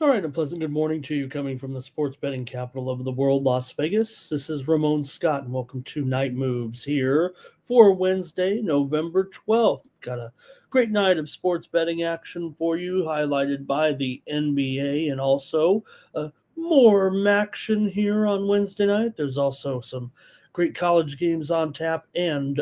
All right, a pleasant good morning to you coming from the sports betting capital of the world, Las Vegas. This is Ramon Scott, and welcome to Night Moves here for Wednesday, November 12th. Got a great night of sports betting action for you, highlighted by the NBA and also more action here on Wednesday night. There's also some great college games on tap, and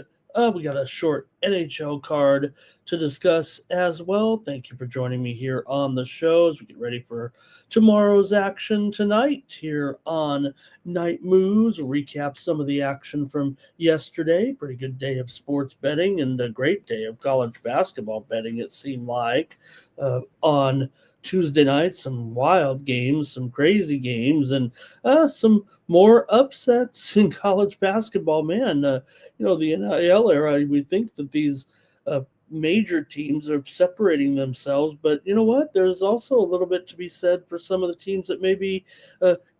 we got a short NHL card to discuss as well. Thank you for joining me here on the show as we get ready for tomorrow's action tonight here on Night Moves. We'll recap some of the action from yesterday. Pretty good day of sports betting and a great day of college basketball betting, it seemed like, on Tuesday night. Some wild games, some crazy games, and some more upsets in college basketball. Man, the NIL era, we think that these major teams are separating themselves, but you know what? There's also a little bit to be said for some of the teams that may be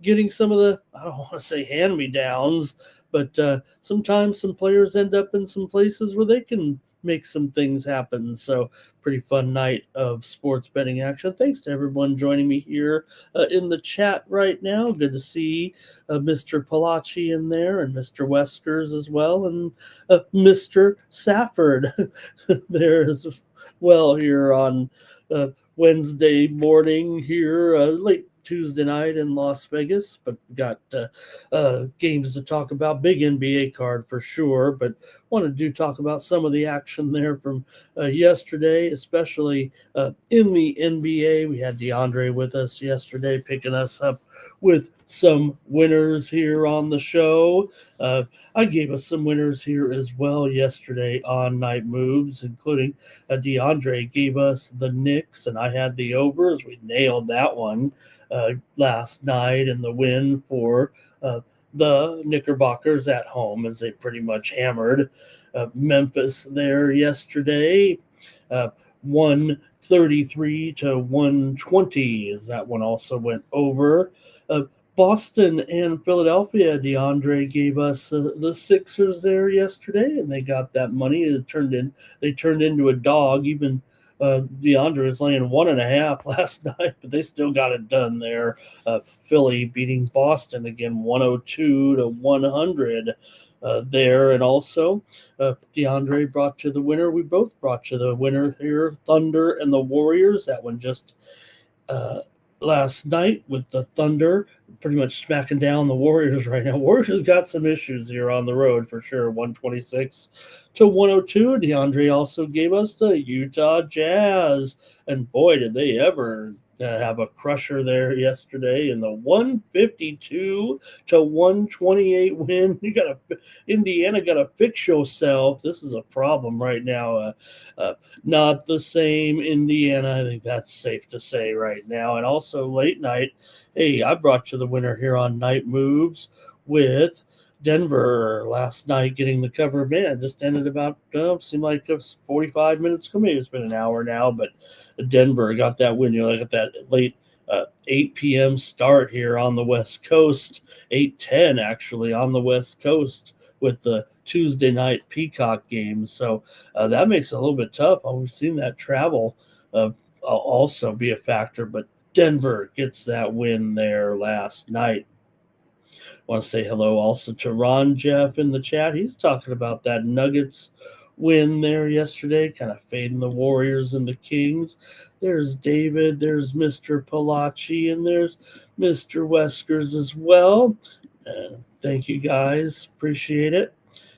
getting some of the, I don't want to say hand-me-downs, but sometimes some players end up in some places where they can make some things happen. So pretty fun night of sports betting action. Thanks to everyone joining me here in the chat right now. Good to see Mr. Palachi in there and Mr. Weskers as well, and Mr. Safford there as well here on Wednesday morning here, late Tuesday night in Las Vegas, but we got games to talk about. Big NBA card for sure, but wanted to talk about some of the action there from yesterday, especially in the NBA. We had DeAndre with us yesterday, picking us up with some winners here on the show. I gave us some winners here as well yesterday on Night Moves, including DeAndre gave us the Knicks, and I had the overs. We nailed that one last night, and the win for the Knickerbockers at home as they pretty much hammered Memphis there yesterday. 133 to 120 as that one also went over. Boston and Philadelphia, DeAndre gave us the Sixers there yesterday, and they got that money. They turned into a dog. Even DeAndre was laying 1.5 last night, but they still got it done there. Philly beating Boston again, 102 to 100 there, and also DeAndre brought you the winner. We both brought you the winner here, Thunder and the Warriors. That one just last night with the Thunder pretty much smacking down the Warriors right now. Warriors got some issues here on the road for sure. 126 to 102. DeAndre also gave us the Utah Jazz, and boy, did they ever have a crusher there yesterday in the 152 to 128 win. Indiana got to fix yourself. This is a problem right now. Not the same Indiana. I think that's safe to say right now. And also late night, hey, I brought you the winner here on Night Moves with Denver last night getting the cover. Man, just ended about, seemed like it was 45 minutes ago. Maybe it's been an hour now, but Denver got that win. Look at that late 8 p.m. start here on the West Coast, 8:10 actually on the West Coast with the Tuesday night Peacock game. So that makes it a little bit tough. We've seen that travel also be a factor, but Denver gets that win there last night. I want to say hello also to Ron Jeff in the chat. He's talking about that Nuggets win there yesterday, kind of fading the Warriors and the Kings. There's David, there's Mr. Palachi, and there's Mr. Weskers as well. Thank you guys. Appreciate it.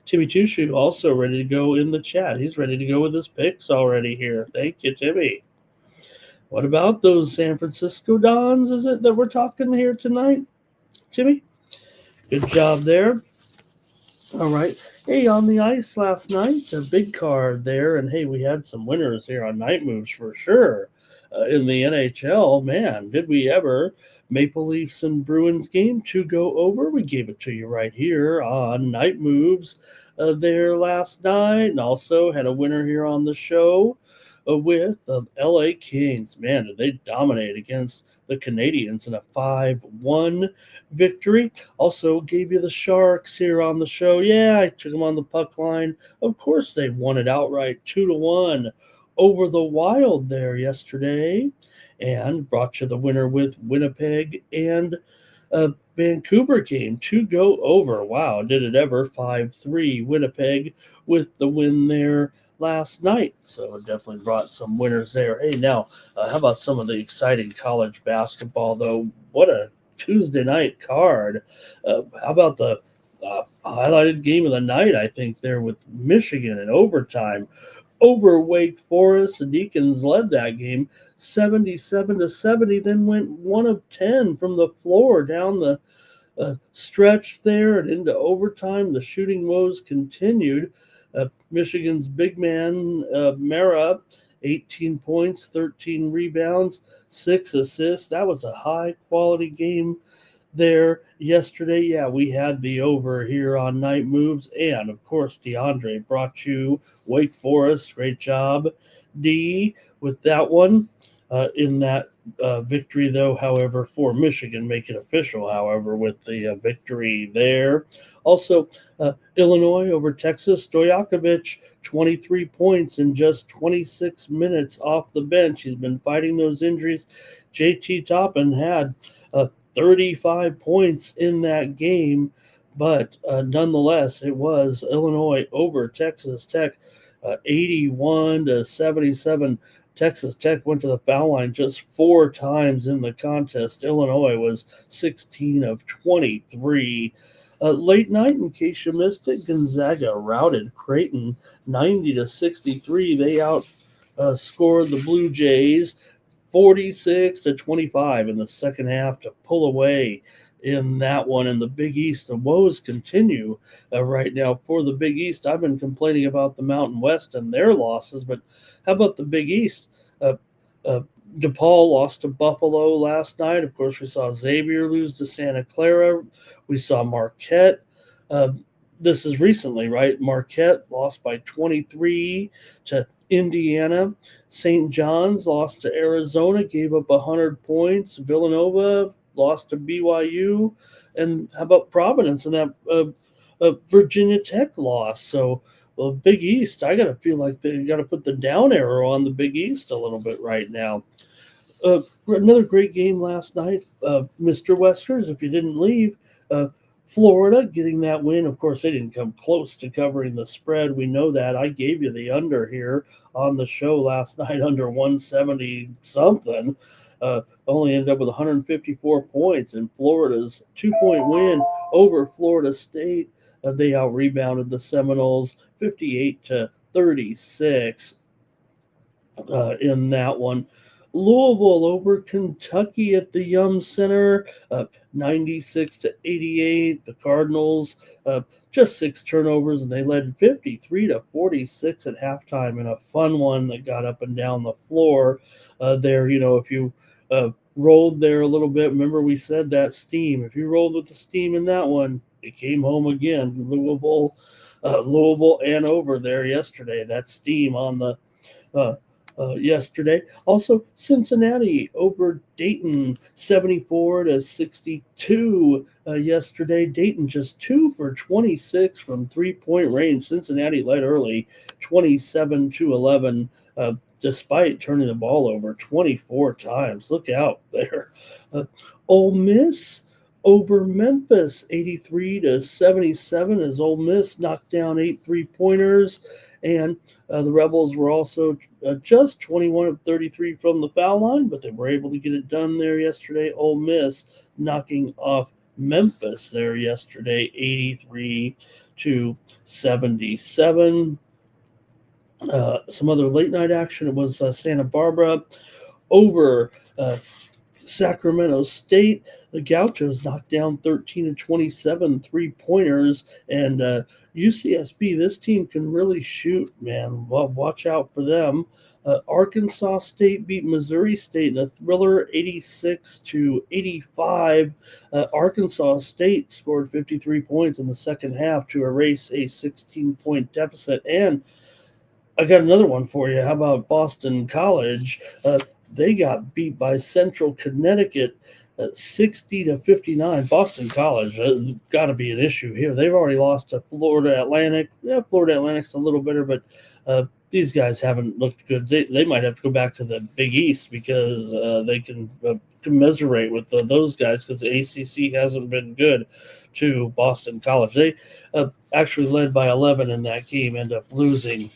Timmy Tushu also ready to go in the chat. He's ready to go with his picks already here. Thank you, Timmy. What about those San Francisco Dons? Is it that we're talking here tonight, Jimmy? Good job there. All right. Hey, on the ice last night, a big card there, and hey, we had some winners here on Night Moves for sure. In the NHL, man, did we ever? Maple Leafs and Bruins game to go over. We gave it to you right here on Night Moves there last night, and also had a winner here on the show with the LA Kings. Man, did they dominate against the Canadians in a 5-1 victory. Also gave you the Sharks here on the show. Yeah, I took them on the puck line. Of course, they won it outright, 2-1 over the Wild there yesterday, and brought you the winner with Winnipeg and Vancouver game to go over. Wow, did it ever? 5-3 Winnipeg with the win there last night. So it definitely brought some winners there. Hey, now, how about some of the exciting college basketball, though? What a Tuesday night card. How about the highlighted game of the night, I think, there with Michigan in overtime over Wake Forest. The Deacons led that game 77-70, then went 1 of 10 from the floor down the stretch there and into overtime. The shooting woes continued. Michigan's big man, Mara, 18 points, 13 rebounds, 6 assists. That was a high quality game there yesterday. Yeah, we had the over here on Night Moves. And of course, DeAndre brought you Wake Forest. Great job, D, with that one. In that victory, though, however, for Michigan, make it official, however, with the victory there. Also, Illinois over Texas. Stojakovic, 23 points in just 26 minutes off the bench. He's been fighting those injuries. JT Toppin had 35 points in that game, but nonetheless, it was Illinois over Texas Tech, 81-77. Texas Tech went to the foul line just 4 times in the contest. Illinois was 16 of 23. Late night, in case you missed it, Gonzaga routed Creighton 90-63. They outscored the Blue Jays 46-25 in the second half to pull away in that one. In the Big East, the woes continue right now for the Big East. I've been complaining about the Mountain West and their losses, but how about the Big East? DePaul lost to Buffalo last night. Of course, we saw Xavier lose to Santa Clara. We saw Marquette. This is recently, right? Marquette lost by 23 to Indiana. St. John's lost to Arizona, gave up 100 points. Villanova lost to BYU. And how about Providence and that Virginia Tech loss? So, well, Big East, I got to feel like they got to put the down arrow on the Big East a little bit right now. Another great game last night. Mr. Westers, if you didn't leave, Florida getting that win. Of course, they didn't come close to covering the spread. We know that. I gave you the under here on the show last night, under 170 something. Only ended up with 154 points, and Florida's 2-point win over Florida State. They out-rebounded the Seminoles 58-36 in that one. Louisville over Kentucky at the Yum Center, 96-88. The Cardinals just 6 turnovers, and they led 53-46 at halftime in a fun one that got up and down the floor. There, if you rolled there a little bit, remember we said that steam. If you rolled with the steam in that one, it came home again. Louisville and over there yesterday. That steam on the yesterday. Also, Cincinnati over Dayton, 74-62 yesterday. Dayton just 2 for 26 from 3-point range. Cincinnati led early, 27-11, despite turning the ball over 24 times. Look out there. Ole Miss over Memphis, 83-77, as Ole Miss knocked down 8 3-pointers. And the Rebels were also just 21 of 33 from the foul line, but they were able to get it done there yesterday. Ole Miss knocking off Memphis there yesterday, 83-77. Some other late night action. It was Santa Barbara over Sacramento State. The Gauchos knocked down 13 of 27 3-pointers, and UCSB, this team can really shoot, man. Well, watch out for them. Arkansas State beat Missouri State in a thriller 86 to 85. Arkansas State scored 53 points in the second half to erase a 16-point deficit. And I got another one for you. How about Boston College? They got beat by Central Connecticut 60 to 59. Boston College got to be an issue here. They've already lost to Florida Atlantic. Yeah, Florida Atlantic's a little better, but these guys haven't looked good. They might have to go back to the Big East because they can commiserate with those guys because the ACC hasn't been good to Boston College. They actually led by 11 in that game, end up losing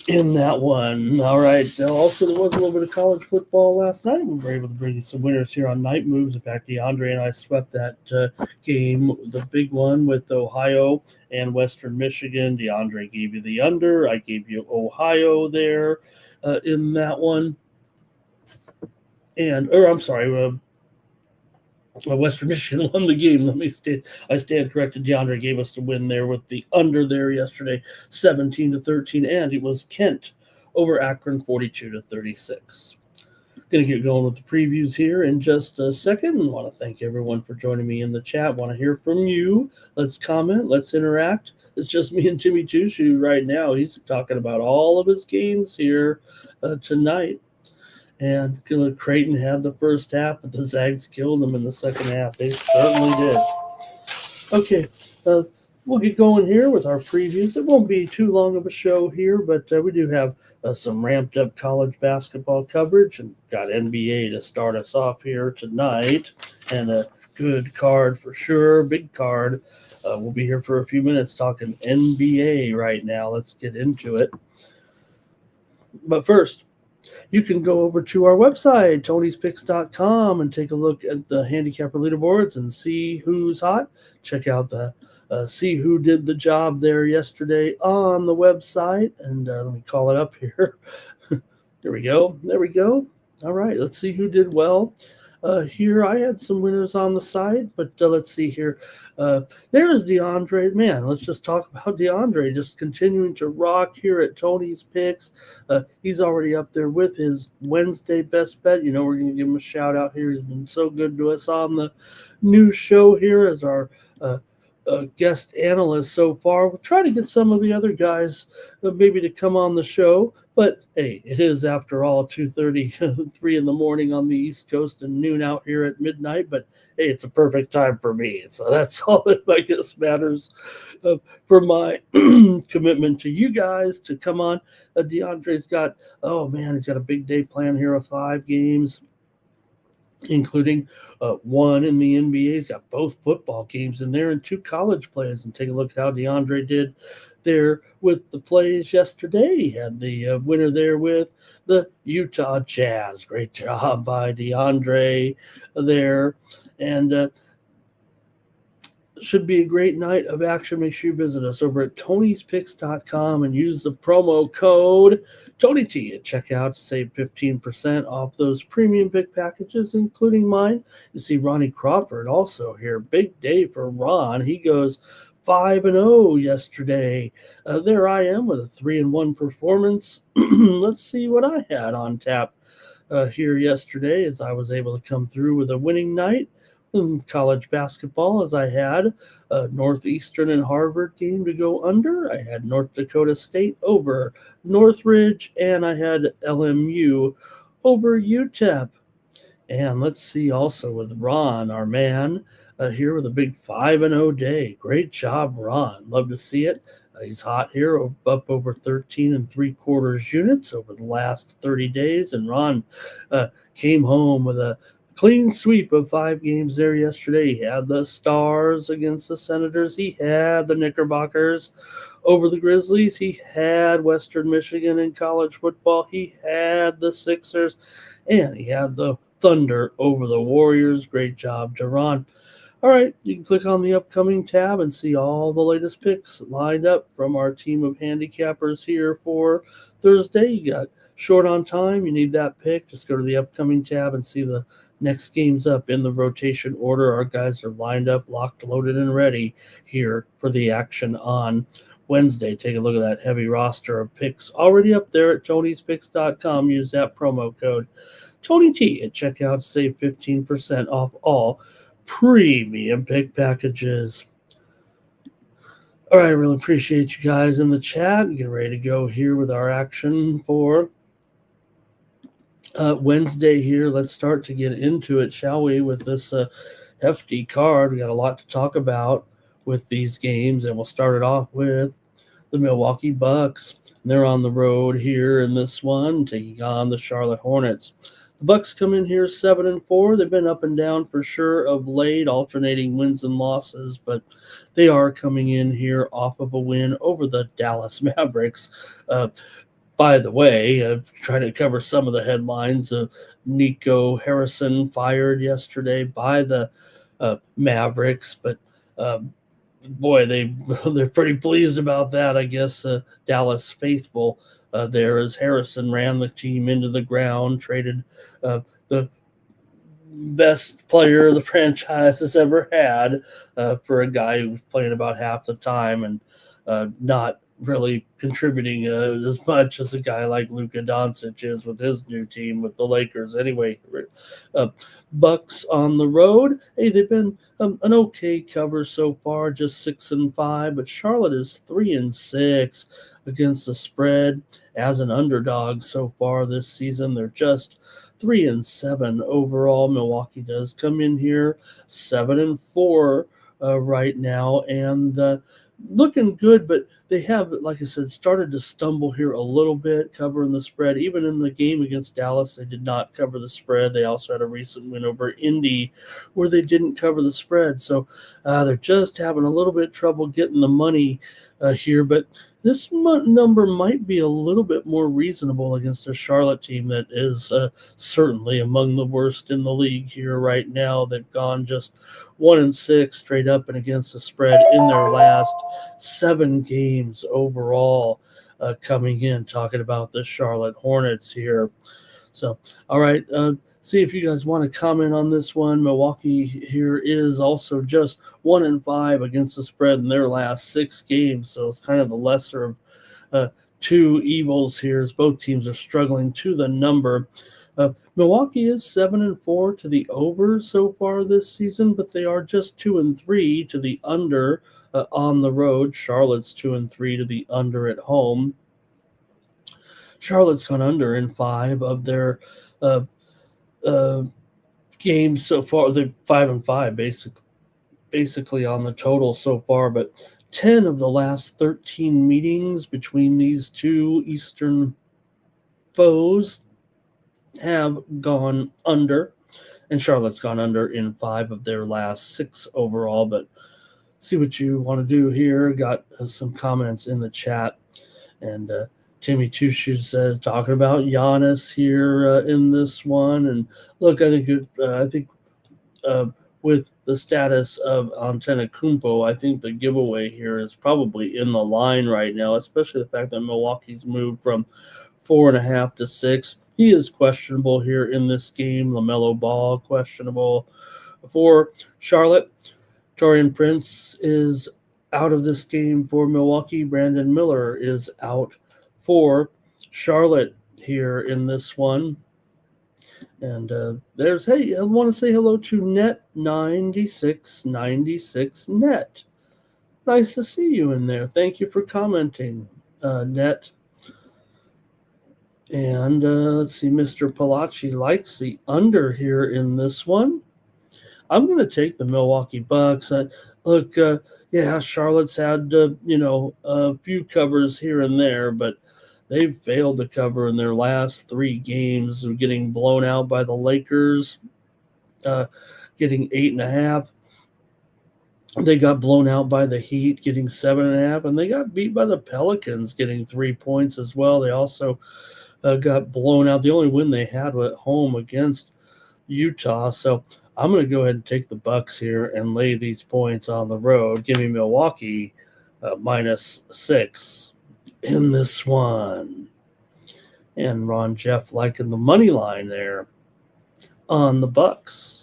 in that one. All right. Also, there was a little bit of college football last night. We were able to bring you some winners here on Night Moves. In fact, DeAndre and I swept that game, the big one with Ohio and Western Michigan. DeAndre gave you the under. I gave you Ohio there in that one. I'm sorry, Western Michigan won the game. I stand corrected. DeAndre gave us the win there with the under there yesterday, 17 to 13, and it was Kent over Akron, 42 to 36. Going to get going with the previews here in just a second. I want to thank everyone for joining me in the chat. Want to hear from you. Let's comment. Let's interact. It's just me and Jimmy Tushu right now. He's talking about all of his games here tonight. And Creighton had the first half, but the Zags killed them in the second half. They certainly did. Okay, we'll get going here with our previews. It won't be too long of a show here, but we do have some ramped-up college basketball coverage and got NBA to start us off here tonight. And a good card for sure, big card. We'll be here for a few minutes talking NBA right now. Let's get into it. But first, you can go over to our website, tonyspicks.com, and take a look at the handicapper leaderboards and see who's hot. Check out the see who did the job there yesterday on the website. And let me call it up here. There we go. There we go. All right, let's see who did well. Here I had some winners on the side, but let's see here. There's DeAndre. Man, let's just talk about DeAndre just continuing to rock here at Tony's Picks. He's already up there with his Wednesday best bet. You know, we're going to give him a shout out here. He's been so good to us on the new show here as our guest analyst so far. We'll try to get some of the other guys maybe to come on the show. But, hey, it is, after all, 2:30, 3 in the morning on the East Coast and noon out here at midnight. But, hey, it's a perfect time for me. So that's all that, I guess, matters for my commitment to you guys to come on. DeAndre's got, he's got a big day planned here of 5 games, including one in the NBA. He's got both football games in there and 2 college plays. And take a look at how DeAndre did there with the plays yesterday. He had the winner there with the Utah Jazz. Great job by DeAndre there. And should be a great night of action. Make sure you visit us over at tonyspicks.com and use the promo code TonyT at checkout to save 15% off those premium pick packages, including mine. You see Ronnie Crawford also here. Big day for Ron. He goes 5-0 yesterday. There I am with a 3-1 performance. Let's see what I had on tap here yesterday as I was able to come through with a winning night in college basketball, as I had Northeastern and Harvard game to go under. I had North Dakota State over Northridge, and I had LMU over UTEP. And let's see also with Ron, our man, here with a big 5-0 day. Great job, Ron. Love to see it. He's hot here, up over 13 3/4 units over the last 30 days. And Ron came home with a clean sweep of 5 games there yesterday. He had the Stars against the Senators. He had the Knickerbockers over the Grizzlies. He had Western Michigan in college football. He had the Sixers. And he had the Thunder over the Warriors. Great job, Ron. All right, you can click on the upcoming tab and see all the latest picks lined up from our team of handicappers here for Thursday. You got short on time, you need that pick, just go to the upcoming tab and see the next games up in the rotation order. Our guys are lined up, locked, loaded, and ready here for the action on Wednesday. Take a look at that heavy roster of picks already up there at Tony'sPicks.com. Use that promo code TonyT at checkout. Save 15% off all premium pick packages. All right, I really appreciate you guys in the chat. Get ready to go here with our action for Wednesday here. Let's start to get into it, shall we, with this hefty card. We got a lot to talk about with these games, and we'll start it off with the Milwaukee Bucks. They're on the road here in this one, taking on the Charlotte Hornets. The Bucks come in here 7-4. They've been up and down for sure of late, alternating wins and losses, but they are coming in here off of a win over the Dallas Mavericks. By the way, trying to cover some of the headlines. Nico Harrison fired yesterday by the Mavericks, but boy, they're pretty pleased about that. I guess Dallas faithful there, as Harrison ran the team into the ground, traded the best player the franchise has ever had for a guy who was playing about half the time and not really contributing as much as a guy like Luka Doncic is with his new team with the Lakers. Anyway, Bucks on the road. Hey, they've been an okay cover so far, just 6-5, but Charlotte is 3-6 against the spread as an underdog so far this season. They're just 3-7 overall. Milwaukee does come in here 7-4 right now, and looking good, but they have, like I said, started to stumble here a little bit covering the spread. Even in the game against Dallas, they did not cover the spread. They also had a recent win over Indy where they didn't cover the spread. So they're just having a little bit of trouble getting the money here, but this number might be a little bit more reasonable against a Charlotte team that is certainly among the worst in the league here right now. They've gone just 1-6 straight up and against the spread in their last 7 games overall. Coming in, talking about the Charlotte Hornets here. So, all right, see if you guys want to comment on this one. Milwaukee here is also just 1-5 against the spread in their last 6 games, so it's kind of the lesser of 2 evils here, as both teams are struggling to the number. Milwaukee is 7-4 to the over so far this season, but they are just 2-3 to the under on the road. Charlotte's 2-3 to the under at home. Charlotte's gone under in 5 of their games so far. They're 5-5 basically on the total so far, but 10 of the last 13 meetings between these two Eastern foes have gone under, and Charlotte's gone under in 5 of their last 6 overall. But see what you want to do here. Got some comments in the chat, and Timmy Tush is talking about Giannis here in this one. And look, I think with the status of Antetokounmpo, I think the giveaway here is probably in the line right now, especially the fact that Milwaukee's moved from 4.5 to 6. He is questionable here in this game. LaMelo Ball questionable for Charlotte. Taurean Prince is out of this game for Milwaukee. Brandon Miller is out for Charlotte here in this one. And hey, I want to say hello to Net9696 Net. Nice to see you in there. Thank you for commenting, Net. And let's see, Mr. Palachi likes the under here in this one. I'm going to take the Milwaukee Bucks. Look, Charlotte's had, a few covers here and there, but they've failed to cover in their last 3 games, getting blown out by the Lakers, getting 8.5. They got blown out by the Heat, getting 7.5, and they got beat by the Pelicans, getting 3 points as well. They also got blown out. The only win they had was at home against Utah. So I'm going to go ahead and take the Bucks here and lay these points on the road. Give me Milwaukee -6 in this one. And Ron Jeff liking the money line there on the Bucks.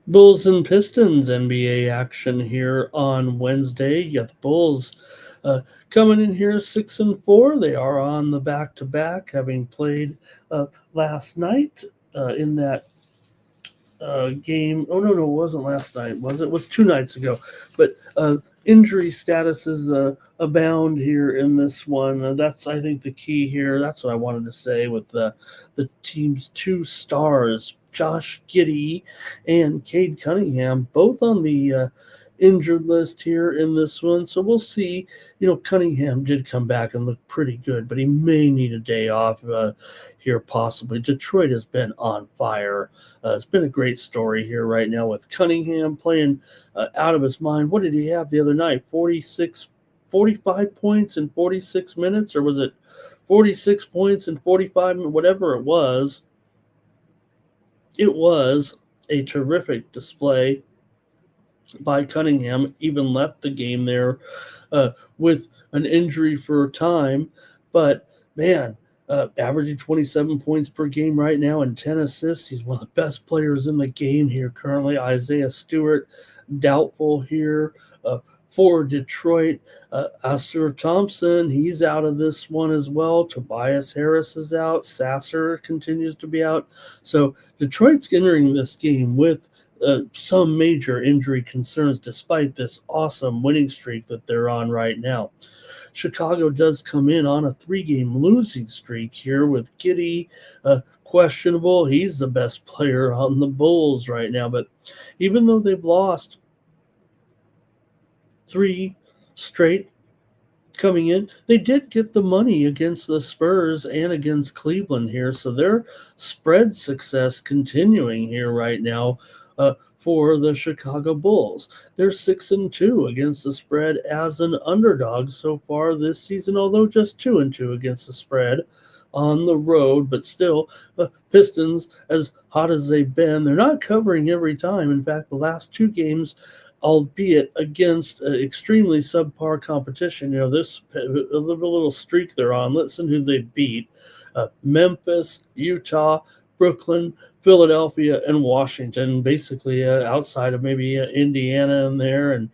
Bulls and Pistons NBA action here on Wednesday. You got the Bulls uh, coming in here 6-4. They are on the back-to-back, having played last night in that game. Oh no, it wasn't last night, was it? It was 2 nights ago. But injury statuses abound here in this one. That's, I think, the key here. That's what I wanted to say with the team's two stars, Josh Giddey and Cade Cunningham, both on the injured list here in this one. So we'll see. Cunningham did come back and look pretty good, but he may need a day off here possibly. Detroit has been on fire. It's been a great story here right now with Cunningham playing out of his mind. What did he have the other night? 45 points in 46 minutes, or was it 46 points in 45, whatever it was. It was a terrific display by Cunningham. Even left the game there with an injury for a time. But, man, averaging 27 points per game right now and 10 assists. He's one of the best players in the game here currently. Isaiah Stewart, doubtful here for Detroit. Asur Thompson, he's out of this one as well. Tobias Harris is out. Sasser continues to be out. So Detroit's entering this game with some major injury concerns despite this awesome winning streak that they're on right now. Chicago does come in on a 3-game losing streak here with Giddey questionable. He's the best player on the Bulls right now. But even though they've lost 3 straight coming in, they did get the money against the Spurs and against Cleveland here. So their spread success continuing here right now for the Chicago Bulls. They're 6-2 against the spread as an underdog so far this season, although just 2-2 against the spread on the road. But still, Pistons, as hot as they've been, they're not covering every time. In fact, the last 2 games, albeit against extremely subpar competition, this a little streak they're on. Listen who they beat: Memphis, Utah, Brooklyn, Philadelphia, and Washington, basically outside of maybe Indiana in there and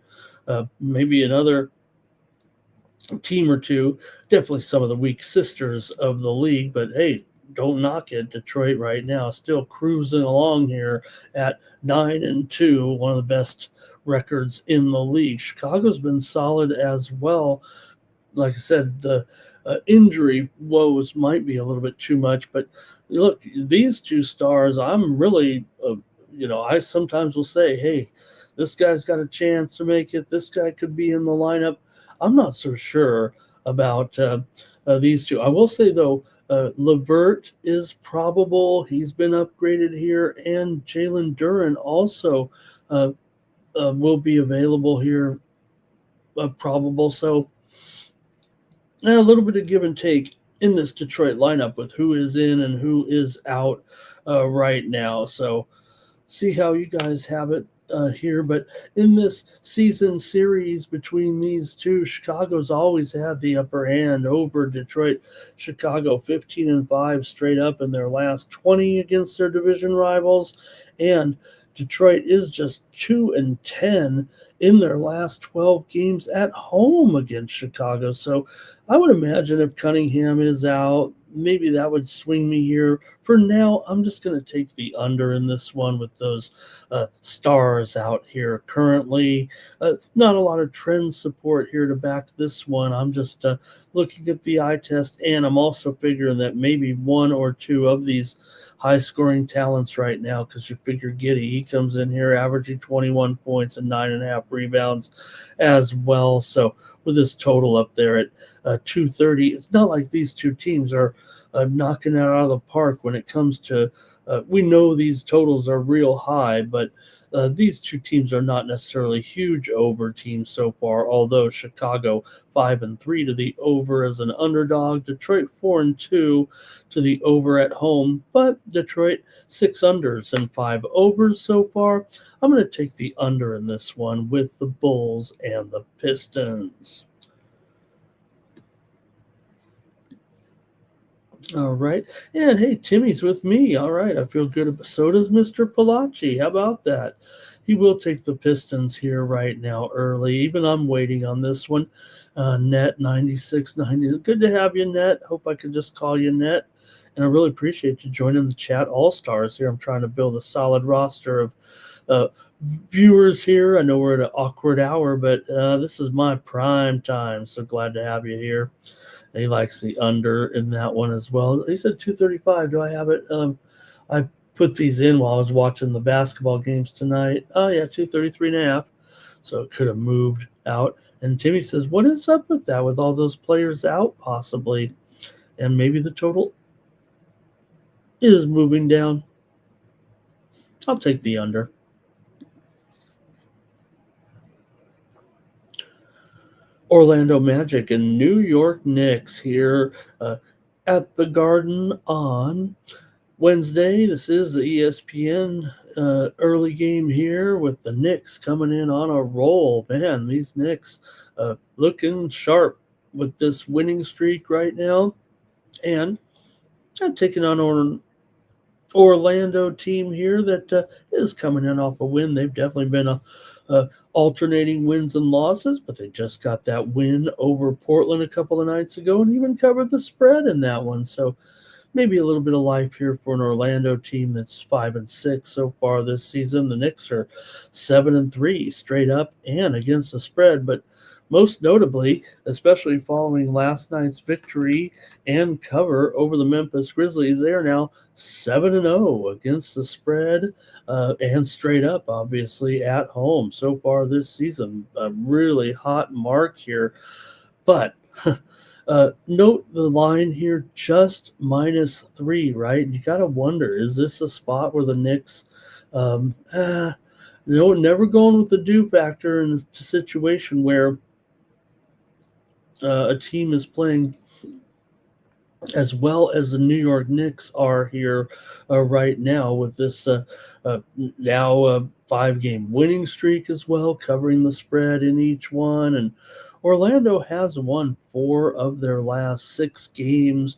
maybe another team or two. Definitely some of the weak sisters of the league, but hey, don't knock it. Detroit right now still cruising along here at 9-2, one of the best records in the league. Chicago's been solid as well. Like I said, the injury woes might be a little bit too much, but look, these 2 stars, I'm really, I sometimes will say, hey, this guy's got a chance to make it. This guy could be in the lineup. I'm not so sure about these 2. I will say, though, LeVert is probable. He's been upgraded here, and Jalen Duren also will be available here, probable. So a little bit of give and take in this Detroit lineup with who is in and who is out right now. So see how you guys have it here. But in this season series between these 2, Chicago's always had the upper hand over Detroit. Chicago 15-5 straight up in their last 20 against their division rivals, and Detroit is just 2-10 in their last 12 games at home against Chicago. So I would imagine if Cunningham is out, maybe that would swing me here. For now, I'm just going to take the under in this one with those stars out here currently. Not a lot of trend support here to back this one. I'm just looking at the eye test, and I'm also figuring that maybe 1 or 2 of these high-scoring talents right now, because you figure Giddey, he comes in here averaging 21 points and 9.5 rebounds as well. So with this total up there at 230, it's not like these 2 teams are knocking it out of the park when it comes to we know these totals are real high, but these two teams are not necessarily huge over teams so far, although Chicago 5-3 to the over as an underdog, Detroit 4-2 to the over at home, but Detroit 6 unders and 5 overs so far. I'm going to take the under in this one with the Bulls and the Pistons. All right. And hey, Timmy's with me. All right. I feel good. So does Mr. Palachi. How about that? He will take the Pistons here right now early. Even I'm waiting on this one. Net 9690. Good to have you, Net. Hope I can just call you Net. And I really appreciate you joining the chat all-stars here. I'm trying to build a solid roster of viewers here. I know we're at an awkward hour, but this is my prime time. So glad to have you here. He likes the under in that one as well. He said 235. Do I have it? I put these in while I was watching the basketball games tonight. Oh, yeah, 233.5. So it could have moved out. And Timmy says, what is up with that, with all those players out possibly? And maybe the total is moving down. I'll take the under. Orlando Magic and New York Knicks here at the Garden on Wednesday. This is the ESPN early game here with the Knicks coming in on a roll. Man, these Knicks looking sharp with this winning streak right now. And I'm taking on Orlando team here that is coming in off a win. They've definitely been alternating wins and losses, but they just got that win over Portland a couple of nights ago and even covered the spread in that one. So maybe a little bit of life here for an Orlando team that's 5-6 so far this season. The Knicks are 7-3 straight up and against the spread, but most notably, especially following last night's victory and cover over the Memphis Grizzlies, they are now 7-0 against the spread and straight up, obviously, at home so far this season. A really hot mark here. But note the line here, just -3, right? You got to wonder, is this a spot where the Knicks never going with the do factor in a situation where a team is playing as well as the New York Knicks are here right now with this now 5-game winning streak as well, covering the spread in each one. And Orlando has won 4 of their last 6 games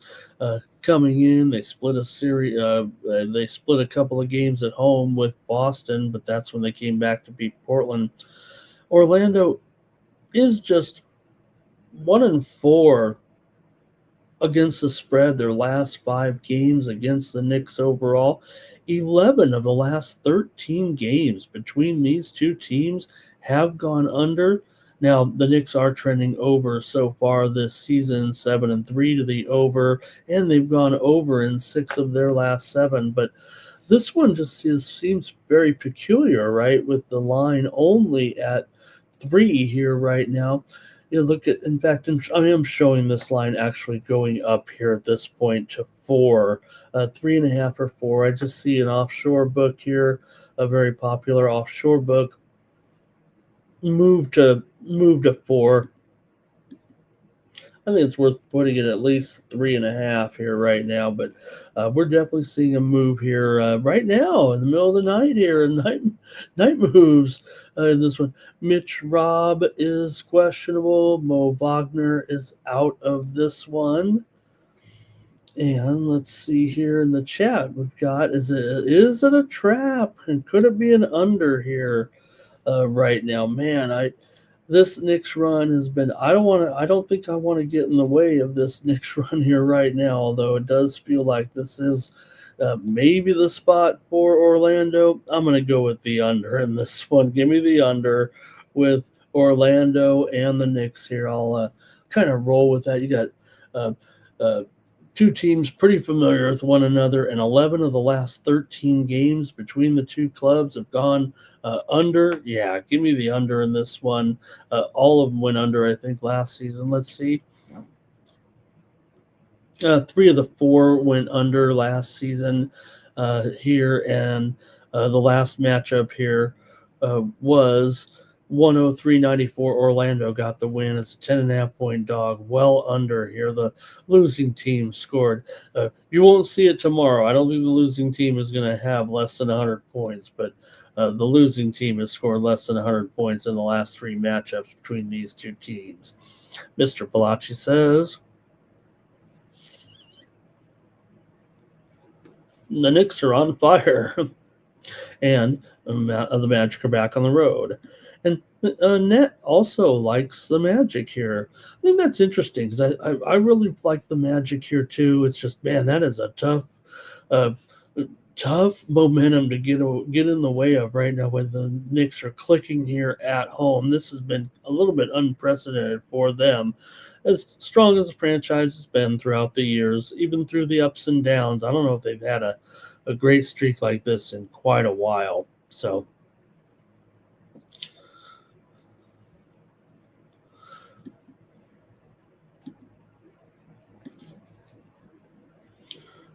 coming in. They split a series. They split a couple of games at home with Boston, but that's when they came back to beat Portland. Orlando is just 1-4 against the spread their last 5 games against the Knicks overall. 11 of the last 13 games between these two teams have gone under. Now, the Knicks are trending over so far this season, 7-3 to the over, and they've gone over in 6 of their last 7. But this one just seems very peculiar, right, with the line only at 3 here right now. You look at, in fact, I am showing this line actually going up here at this point to 4, 3.5 or 4. I just see an offshore book here, a very popular offshore book, move to 4. I think it's worth putting it at least 3.5 here right now, but we're definitely seeing a move here right now in the middle of the night here, and night moves in this one. Mitch Robb is questionable. Mo Wagner is out of this one. And let's see here in the chat, we've got, is it a trap? And could it be an under here right now? Man, this Knicks run has been, I don't think I want to get in the way of this Knicks run here right now, although it does feel like this is maybe the spot for Orlando. I'm going to go with the under in this one. Give me the under with Orlando and the Knicks here. I'll kind of roll with that. You got two teams pretty familiar with one another, and 11 of the last 13 games between the two clubs have gone under. Yeah, give me the under in this one. All of them went under, I think, last season. Let's see. 3 of the 4 went under last season here, and the last matchup here was 103.94. Orlando got the win as a 10.5 point dog, well under here. The losing team scored. You won't see it tomorrow. I don't think the losing team is going to have less than 100 points, but the losing team has scored less than 100 points in the last three matchups between these two teams. Mr. Palacci says, the Knicks are on fire. And the Magic are back on the road. And Net also likes the Magic here. I think that's interesting because I really like the Magic here too. It's just, man, that is a uh, tough momentum to get in the way of right now when the Knicks are clicking here at home. This has been a little bit unprecedented for them. As strong as the franchise has been throughout the years, even through the ups and downs, I don't know if they've had a great streak like this in quite a while. So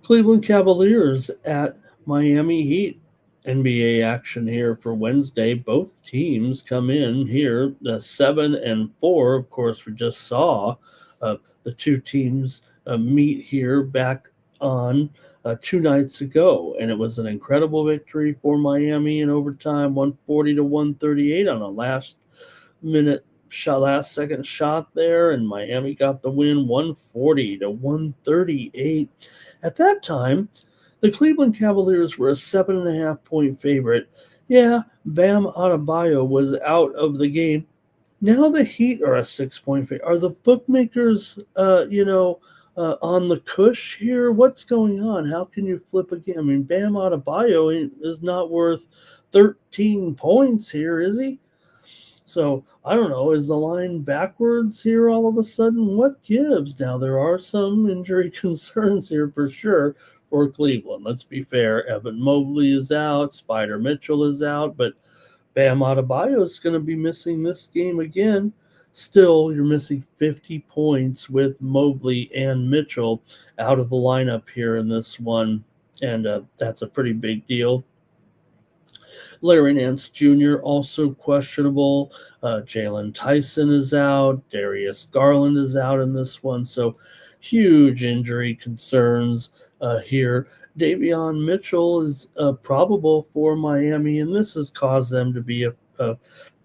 Cleveland Cavaliers at Miami Heat. NBA action here for Wednesday. Both teams come in here 7-4. Of course, we just saw the two teams meet here back on 2 nights ago, and it was an incredible victory for Miami in overtime, 140-138 on a last-minute shot, last-second shot there, and Miami got the win, 140-138. At that time, the Cleveland Cavaliers were a 7.5 point favorite. Yeah, Bam Adebayo was out of the game. Now the Heat are a 6 point favorite. Are the bookmakers, on the cush here? What's going on? How can you flip again? I mean, Bam Adebayo is not worth 13 points here, is he? So I don't know. Is the line backwards here all of a sudden? What gives? Now there are some injury concerns here for sure for Cleveland. Let's be fair. Evan Mobley is out. Spider Mitchell is out. But Bam Adebayo is going to be missing this game again. Still, you're missing 50 points with Mobley and Mitchell out of the lineup here in this one. And that's a pretty big deal. Larry Nance Jr. also questionable. Jalen Tyson is out. Darius Garland is out in this one. So huge injury concerns here. Davion Mitchell is probable for Miami, and this has caused them to be a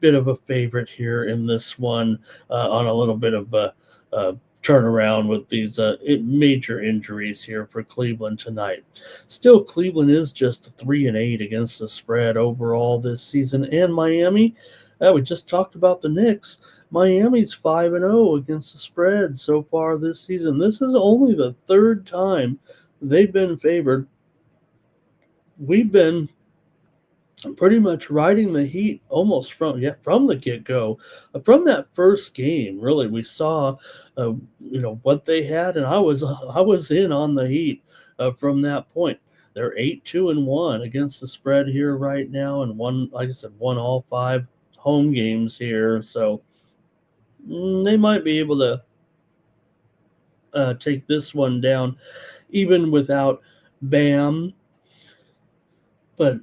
bit of a favorite here in this one on a little bit of a turnaround with these major injuries here for Cleveland tonight. Still, Cleveland is just 3-8 against the spread overall this season, and Miami, we just talked about the Knicks. Miami's 5-0 against the spread so far this season. This is only the third time they've been favored. We've been pretty much riding the Heat almost from the get-go. From that first game, really, we saw what they had, and I was in on the Heat from that point. They're 8-2-1 against the spread here right now, and won all 5 home games here. So they might be able to take this one down, even without Bam. But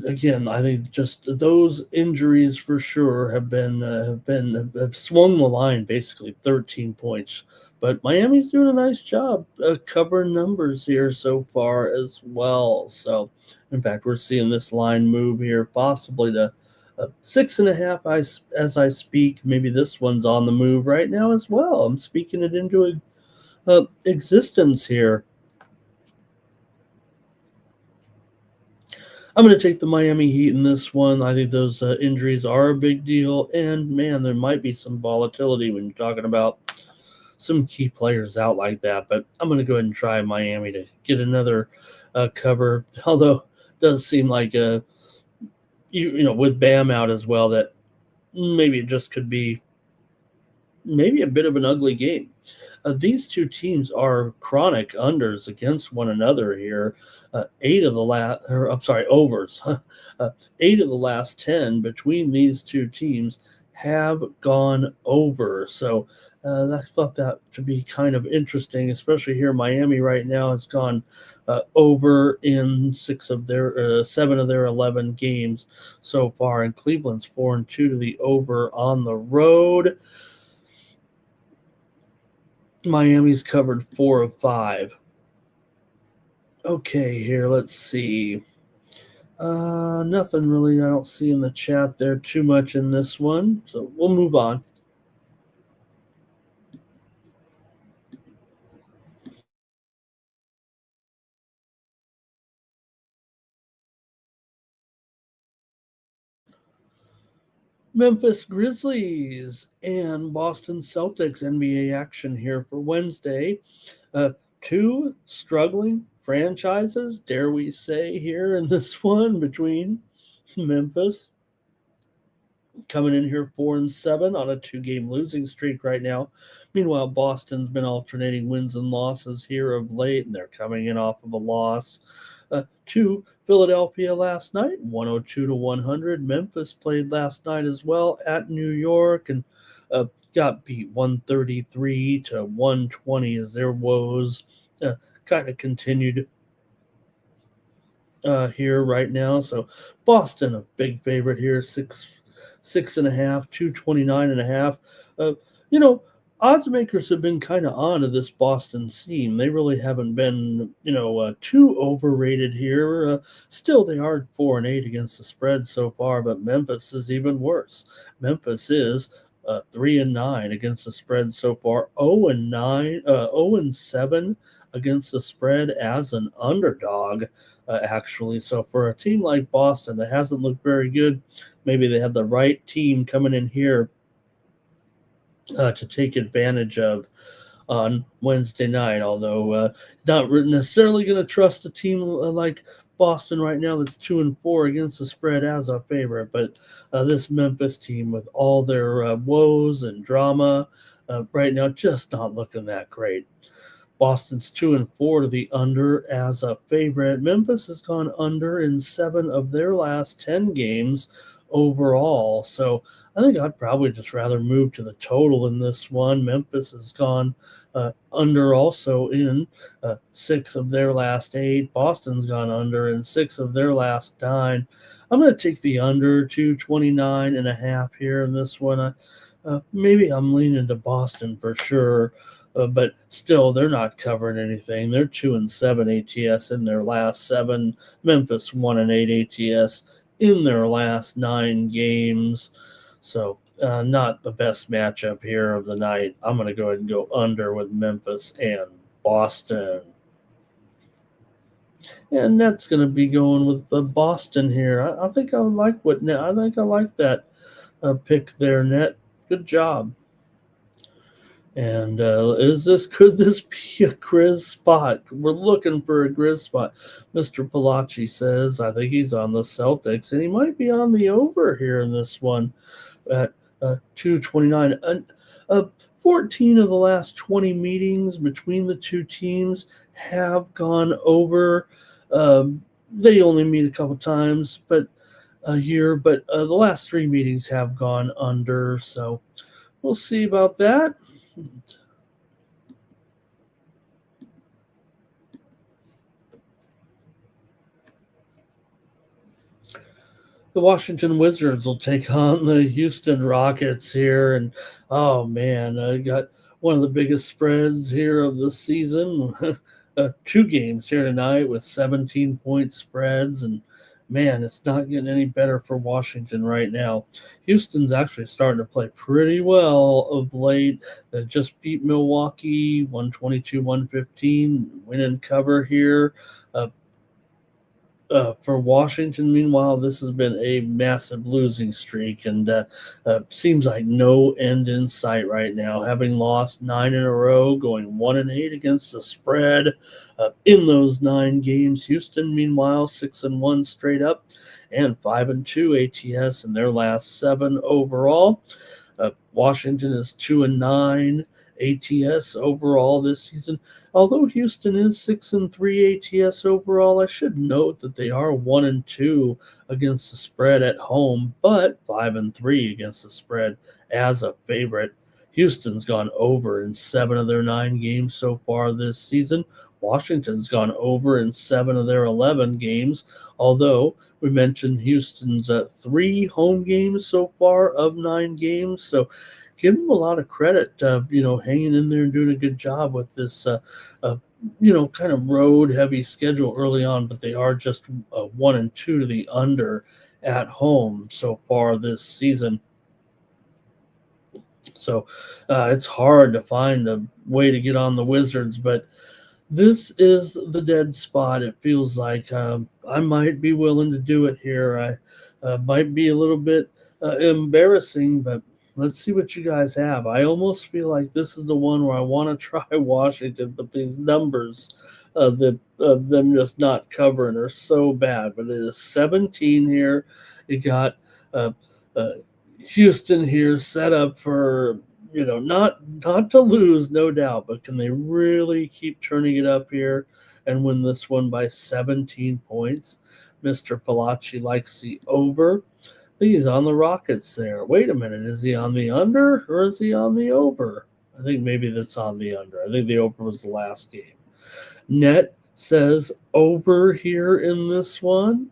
again, I think just those injuries for sure have swung the line basically 13 points. But Miami's doing a nice job covering numbers here so far as well. So, in fact, we're seeing this line move here possibly to 6.5 as I speak. Maybe this one's on the move right now as well. I'm speaking it into existence here. I'm going to take the Miami Heat in this one. I think those injuries are a big deal. And, man, there might be some volatility when you're talking about some key players out like that. But I'm going to go ahead and try Miami to get another cover. Although it does seem like, with Bam out as well, that maybe it just could be maybe a bit of an ugly game. These two teams are chronic unders against one another here. Overs. 8 of the last 10 between these two teams. have gone over. So I thought that to be kind of interesting, especially here. Miami right now has gone over in 7 of their 11 games so far, and Cleveland's 4-2 to the over on the road. Miami's covered 4 of 5. Okay, here, let's see. Nothing really I don't see in the chat there too much in this one, so we'll move on. Memphis Grizzlies and Boston Celtics NBA action here for Wednesday. Two struggling franchises, dare we say, here in this one between Memphis coming in here 4-7 on a 2-game losing streak right now. Meanwhile, Boston's been alternating wins and losses here of late, and they're coming in off of a loss to Philadelphia last night, 102 to 100. Memphis played last night as well at New York and got beat 133 to 120 as their woes kind of continued here right now. So Boston, a big favorite here, 6.5, 229.5. You know, odds makers have been kind of on to this Boston team. They really haven't been, too overrated here. Still, they are 4-8 against the spread so far, but Memphis is even worse. Memphis is 3-9 against the spread so far, 0-7 against the spread as an underdog, actually. So for a team like Boston that hasn't looked very good, maybe they have the right team coming in here to take advantage of on Wednesday night. Although not necessarily going to trust a team like Boston right now that's 2-4 against the spread as a favorite, but this Memphis team with all their woes and drama right now just not looking that great. Boston's 2-4 to the under as a favorite. Memphis has gone under in 7 of their last 10 games overall. So I think I'd probably just rather move to the total in this one. Memphis has gone under also in 6 of their last 8. Boston's gone under in 6 of their last 9. I'm going to take the under 229.5 here in this one. Maybe I'm leaning to Boston for sure. But still, they're not covering anything. They're 2-7 ATS in their last 7. Memphis 1-8 ATS in their last 9 games. So not the best matchup here of the night. I'm going to go ahead and go under with Memphis and Boston. And that's going to be going with Boston here. I think I like that pick there, Net. Good job. And could this be a Grizz spot? We're looking for a Grizz spot. Mr. Palachi says, I think he's on the Celtics, and he might be on the over here in this one at 229. 14 of the last 20 meetings between the two teams have gone over. They only meet a couple times, but a year, but the last 3 meetings have gone under. So we'll see about that. The Washington Wizards will take on the Houston Rockets here. And, oh, man, I got one of the biggest spreads here of the season. 2 games here tonight with 17-point spreads. And, man, it's not getting any better for Washington right now. Houston's actually starting to play pretty well of late. They just beat Milwaukee 122-115, win and cover here. For Washington, meanwhile, this has been a massive losing streak and seems like no end in sight right now. Having lost 9 in a row, going 1-8 against the spread in those 9 games. Houston, meanwhile, 6-1 straight up and 5-2 ATS in their last 7 overall. Washington is 2-9 ATS overall this season. Although Houston is 6-3 ATS overall, I should note that they are 1-2 against the spread at home, but 5-3 against the spread as a favorite. Houston's gone over in 7 of their 9 games so far this season. Washington's gone over in 7 of their 11 games, although we mentioned Houston's 3 home games so far of 9 games. So give them a lot of credit, hanging in there and doing a good job with this, kind of road-heavy schedule early on, but they are just 1-2 to the under at home so far this season. So it's hard to find a way to get on the Wizards, but this is the dead spot. It feels like I might be willing to do it here. I might be a little bit embarrassing, but let's see what you guys have. I almost feel like this is the one where I want to try Washington, but these numbers of them just not covering are so bad. But it is 17 here. You got uh, Houston here set up for not to lose, no doubt, but can they really keep turning it up here and win this one by 17 points? Mr. Palacci likes the over. I think he's on the Rockets there. Wait a minute, is he on the under or is he on the over? I think maybe that's on the under. I think the over was the last game. Net says over here in this one,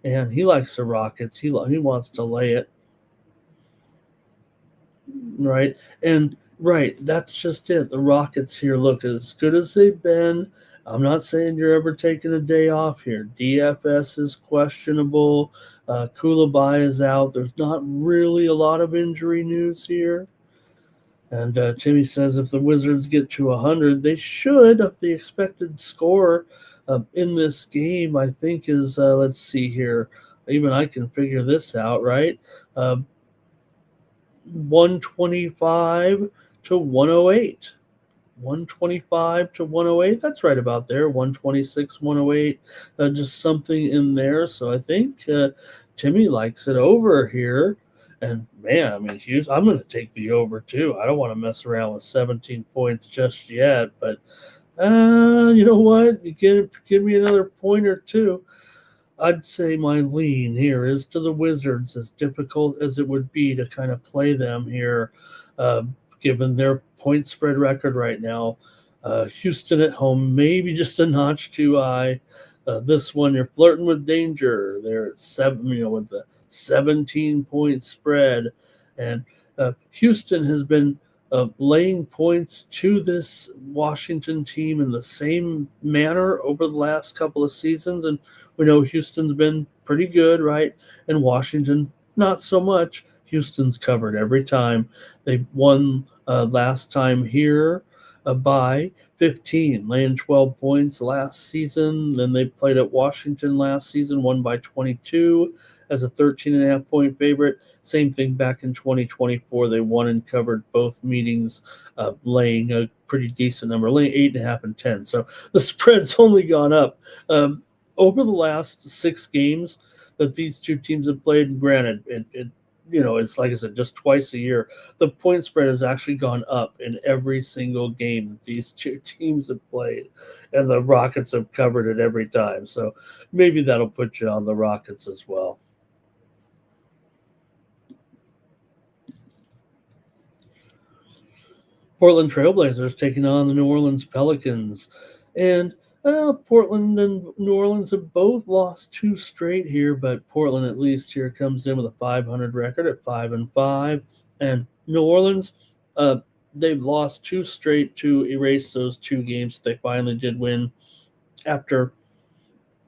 and he likes the Rockets. He wants to lay it. Right. And right, that's just it. The Rockets here look as good as they've been. I'm not saying you're ever taking a day off here. DFS is questionable. Koulibaly is out. There's not really a lot of injury news here. And Timmy says if the Wizards get to 100, they should. The expected score in this game, I think, is, let's see here. Even I can figure this out, right? 125 to 108. 125 to 108. That's right about there. 126, 108. Just something in there. So I think Timmy likes it over here. And man, I mean, I'm going to take the over too. I don't want to mess around with 17 points just yet. But you know what? You give me another point or two. I'd say my lean here is to the Wizards, as difficult as it would be to kind of play them here, given their point spread record right now. Houston at home, maybe just a notch too high. This one, you're flirting with danger. They're at 7, with the 17-point spread. And Houston has been laying points to this Washington team in the same manner over the last couple of seasons. And we know Houston's been pretty good, right? And Washington, not so much. Houston's covered every time. They won last time here by 15, laying 12 points last season. Then they played at Washington last season, won by 22 as a 13.5-point favorite. Same thing back in 2024. They won and covered both meetings, laying a pretty decent number, laying 8.5 and 10. So the spread's only gone up over the last 6 games that these two teams have played. And granted, it's like I said, just twice a year. The point spread has actually gone up in every single game that these two teams have played, and the Rockets have covered it every time. So maybe that'll put you on the Rockets as well. Portland Trailblazers taking on the New Orleans Pelicans. And Portland and New Orleans have both lost 2 straight here, but Portland at least here comes in with a 500 record at 5-5. And New Orleans, they've lost 2 straight to erase those 2 games they finally did win after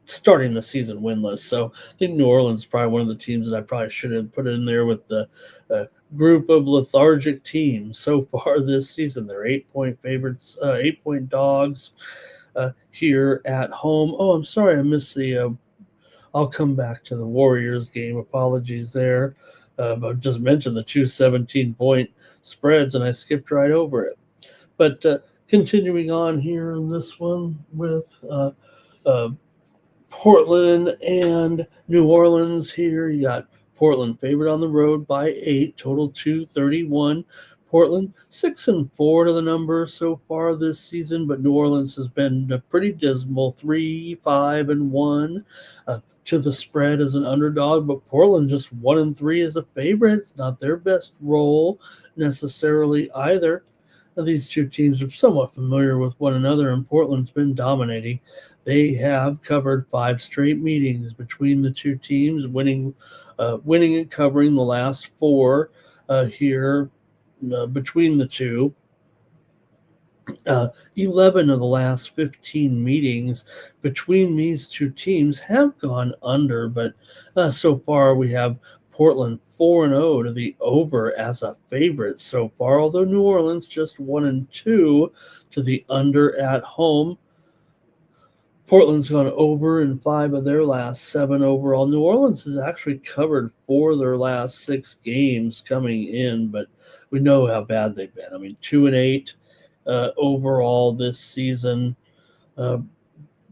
starting the season winless. So I think New Orleans is probably one of the teams that I probably should have put in there with the group of lethargic teams so far this season. They're 8-point favorites, 8-point dogs here at home. Oh, I'm sorry, I missed the. I'll come back to the Warriors game. Apologies there. I just mentioned the 2 17-point spreads, and I skipped right over it. But continuing on here in this one with Portland and New Orleans here. You got Portland favored on the road by 8, total 231. Portland 6-4 to the number so far this season, but New Orleans has been pretty dismal, 3-5-1 to the spread as an underdog. But Portland just 1-3 as a favorite. It's not their best role necessarily either. These two teams are somewhat familiar with one another, and Portland's been dominating. They have covered 5 straight meetings between the two teams, winning and covering the last 4 here between the two. 11 of the last 15 meetings between these two teams have gone under, but so far we have Portland 4-0 to the over as a favorite so far, although New Orleans just 1-2 to the under at home. Portland's gone over in 5 of their last 7 overall. New Orleans has actually covered 4 of their last 6 games coming in, but we know how bad they've been. I mean, 2-8 overall this season.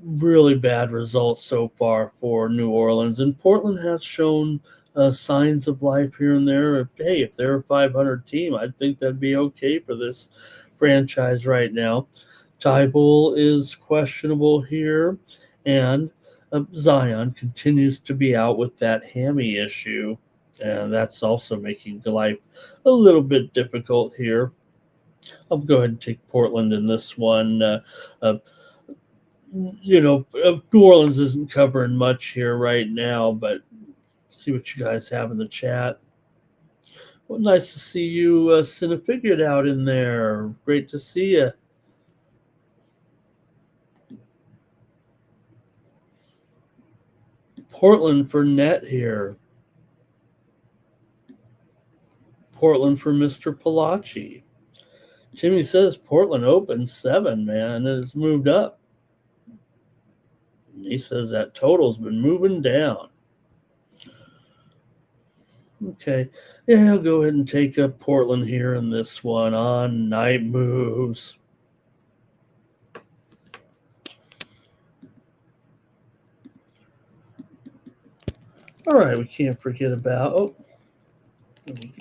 Really bad results so far for New Orleans. And Portland has shown signs of life here and there. If they're a 500 team, I think that'd be okay for this franchise right now. Thibault is questionable here, and Zion continues to be out with that hammy issue, and that's also making life a little bit difficult here. I'll go ahead and take Portland in this one. New Orleans isn't covering much here right now, but see what you guys have in the chat. Well, nice to see you, Cinefigured out in there. Great to see you. Portland for net here. Portland for Mr. Palachi. Jimmy says Portland opened 7, man, and it's moved up. He says that total's been moving down. Okay, yeah, I'll go ahead and take up Portland here in this one on Night Moves. All right, we can't forget about, let me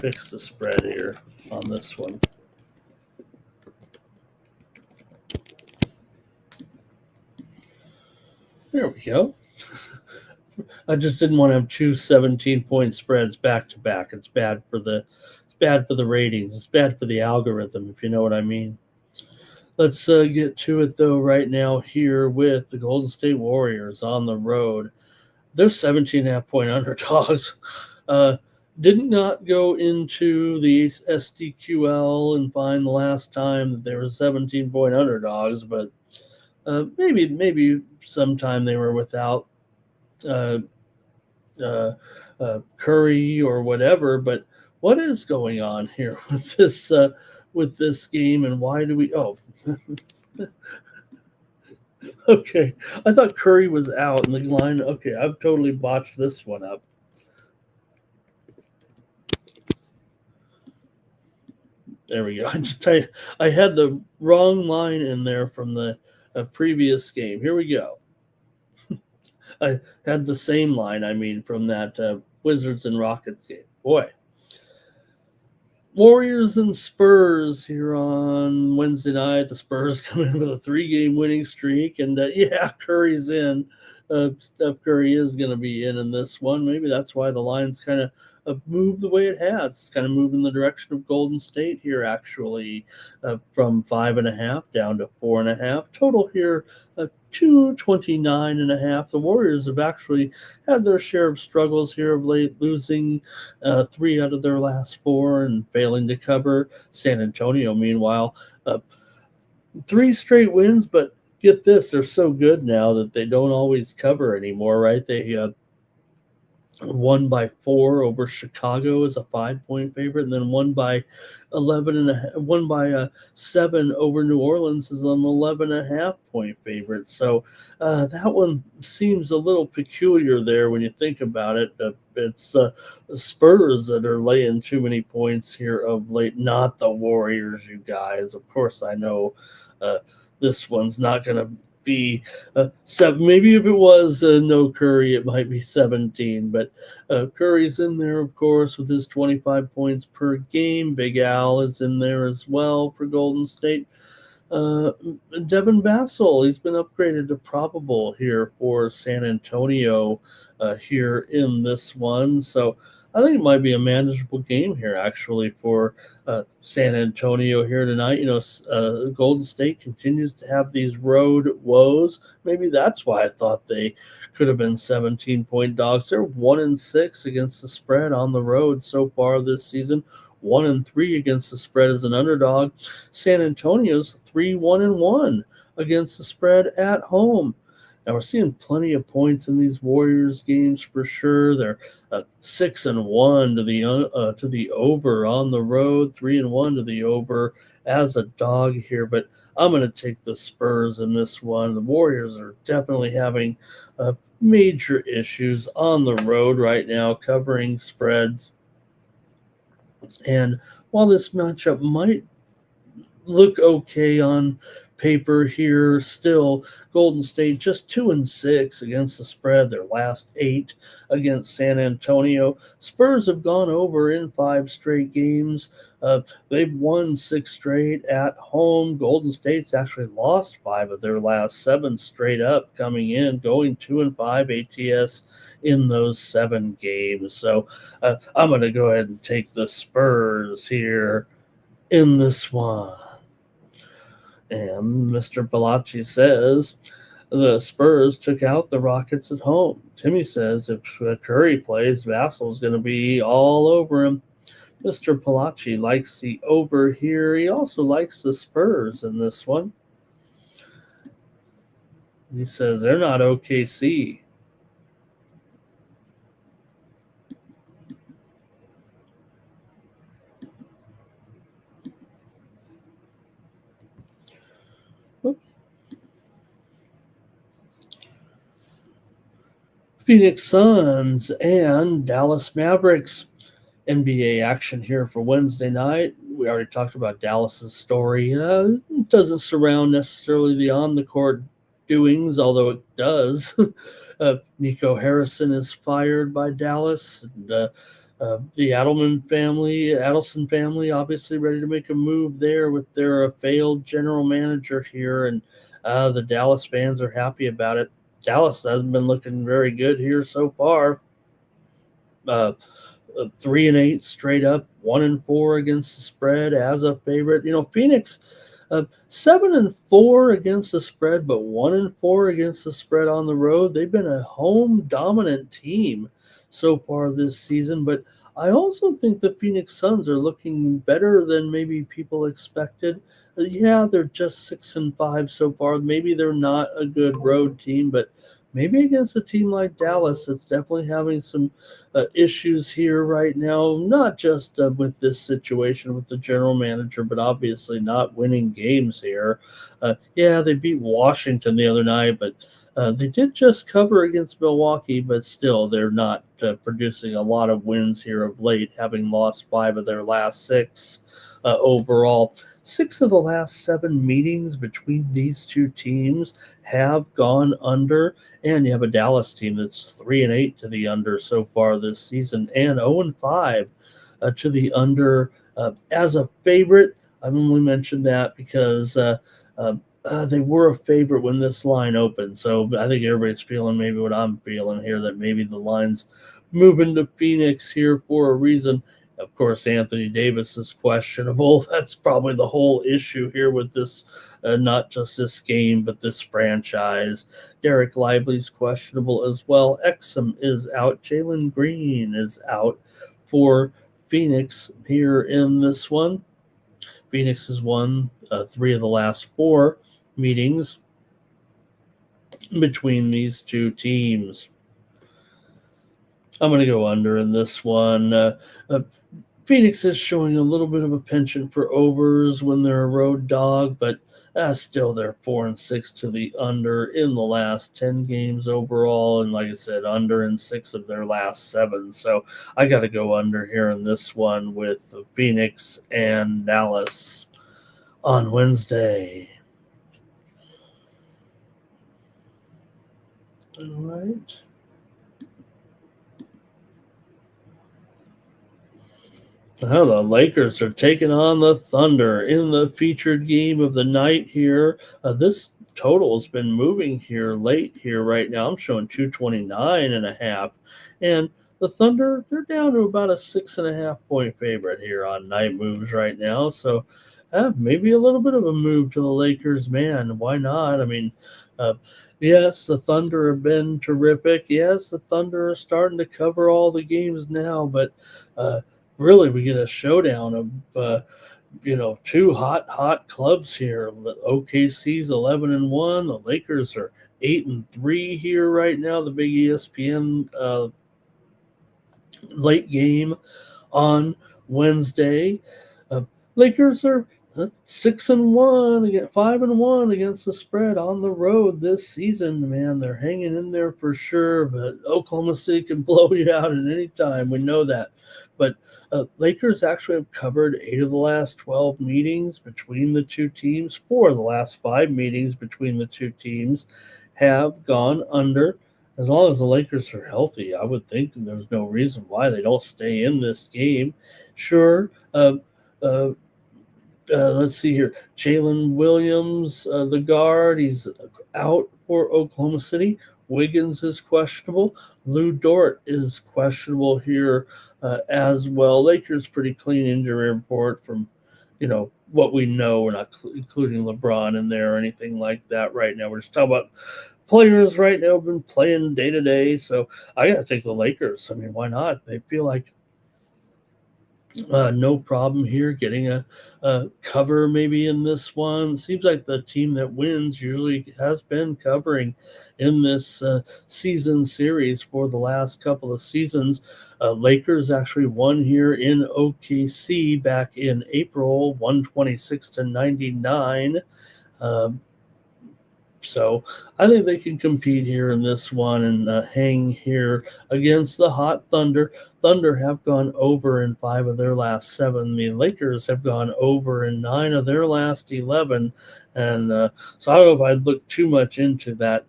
fix the spread here on this one. There we go. I just didn't want to have 2 17-point spreads back to back. It's bad for the ratings. It's bad for the algorithm, if you know what I mean. Let's get to it though right now here with the Golden State Warriors on the road. They're 17.5-point underdogs. Did not go into the SDQL and find the last time that they were 17-point underdogs, but maybe sometime they were without Curry or whatever. But what is going on here with this game, and why do we? Oh, okay. I thought Curry was out in the line. Okay, I've totally botched this one up. There we go. I had the wrong line in there from the previous game. Here we go. I had the same line, from that Wizards and Rockets game. Boy. Warriors and Spurs here on Wednesday night. The Spurs come in with a 3-game winning streak. And, Curry's in. Steph Curry is going to be in this one. Maybe that's why the line's kind of moved the way it has. It's kind of moved in the direction of Golden State here, actually, from 5.5 down to 4.5. Total here, 229.5. The Warriors have actually had their share of struggles here of late, losing 3 out of their last 4 and failing to cover. San Antonio, meanwhile, 3 straight wins, but get this, they're so good now that they don't always cover anymore, right? They won by 4 over Chicago as a 5-point favorite, and then won by 7 over New Orleans as an 11.5-point favorite. So that one seems a little peculiar there when you think about it. It's the Spurs that are laying too many points here of late, not the Warriors, you guys. Of course, I know this one's not going to be 7. Maybe if it was no Curry, it might be 17. But Curry's in there, of course, with his 25 points per game. Big Al is in there as well for Golden State. Uh, Devin Vassell, he's been upgraded to probable here for San Antonio here in this one. So I think it might be a manageable game here, actually, for San Antonio here tonight. Golden State continues to have these road woes. Maybe that's why I thought they could have been 17-point dogs. They're 1-6 against the spread on the road so far this season. 1-3 against the spread as an underdog. San Antonio's 3-1-1 against the spread at home. Now we're seeing plenty of points in these Warriors games for sure. They're 6-1 to the over on the road, 3-1 to the over as a dog here. But I'm going to take the Spurs in this one. The Warriors are definitely having major issues on the road right now, covering spreads. And while this matchup might look okay on paper here, still Golden State just 2-6 against the spread. Their last 8 against San Antonio. Spurs have gone over in 5 straight games. They've won 6 straight at home. Golden State's actually lost 5 of their last 7 straight up, coming in, going 2-5 ATS in those 7 games. So I'm going to go ahead and take the Spurs here in this one. And Mr. Bellacci says the Spurs took out the Rockets at home. Timmy says if Curry plays, Vassell's going to be all over him. Mr. Bellacci likes the over here. He also likes the Spurs in this one. He says they're not OKC. Phoenix Suns and Dallas Mavericks. NBA action here for Wednesday night. We already talked about Dallas's story. It doesn't surround necessarily the on-the-court doings, although it does. Nico Harrison is fired by Dallas. And, the Adelson family, obviously ready to make a move there with their failed general manager here, and the Dallas fans are happy about it. Dallas hasn't been looking very good here so far. 3-8 straight up, 1-4 against the spread as a favorite. Phoenix 7-4 against the spread, but 1-4 against the spread on the road. They've been a home dominant team so far this season, but I also think the Phoenix Suns are looking better than maybe people expected. Yeah, they're just 6-5 so far. Maybe they're not a good road team, but maybe against a team like Dallas that's definitely having some issues here right now, not just with this situation with the general manager, but obviously not winning games here. Yeah, they beat Washington the other night, but they did just cover against Milwaukee, but still they're not producing a lot of wins here of late, having lost 5 of their last 6 overall. 6 of the last 7 meetings between these two teams have gone under, and you have a Dallas team that's 3-8 to the under so far this season, and 0-5 to the under as a favorite. I've only mentioned that because they were a favorite when this line opened, so I think everybody's feeling maybe what I'm feeling here, that maybe the line's moving to Phoenix here for a reason. Of course, Anthony Davis is questionable. That's probably the whole issue here with this, not just this game, but this franchise. Derek Lively's questionable as well. Exum is out. Jalen Green is out for Phoenix here in this one. Phoenix has won 3 of the last 4 meetings between these two teams. I'm going to go under in this one. Phoenix is showing a little bit of a penchant for overs when they're a road dog, but still they're 4-6 to the under in the last 10 games overall, and like I said, under in 6 of their last 7. So I got to go under here in this one with Phoenix and Dallas on Wednesday. All right. Now the Lakers are taking on the Thunder in the featured game of the night here. This total has been moving here late here right now. I'm showing 229 and a half. And the Thunder, they're down to about a 6.5 point favorite here on night moves right now. So maybe a little bit of a move to the Lakers, man. Why not? I mean, uh, yes, the Thunder have been terrific. Yes, the Thunder are starting to cover all the games now, but uh, really we get a showdown of two hot clubs here. The OKC's 11-1. The Lakers are 8-3 here right now. The big ESPN late game on Wednesday. Uh, Lakers are 6-1 against 5-1 against the spread on the road this season. Man, they're hanging in there for sure. But Oklahoma City can blow you out at any time. We know that. But Lakers actually have covered 8 of the last 12 meetings between the two teams. 4 of the last 5 meetings between the two teams have gone under. As long as the Lakers are healthy, I would think there's no reason why they don't stay in this game. Sure, uh, let's see here. Jalen Williams, the guard, he's out for Oklahoma City. Wiggins is questionable. Lou Dort is questionable here as well. Lakers pretty clean injury report from, what we know. We're not including LeBron in there or anything like that right now. We're just talking about players right now have been playing day to day. So I got to take the Lakers. I mean, why not? They feel like no problem here getting a cover maybe in this one. Seems like the team that wins usually has been covering in this season series for the last couple of seasons. Lakers actually won here in OKC back in April, 126-99. So I think they can compete here in this one and hang here against the hot Thunder. Thunder have gone over in 5 of their last 7. The Lakers have gone over in 9 of their last 11. And so I don't know if I'd look too much into that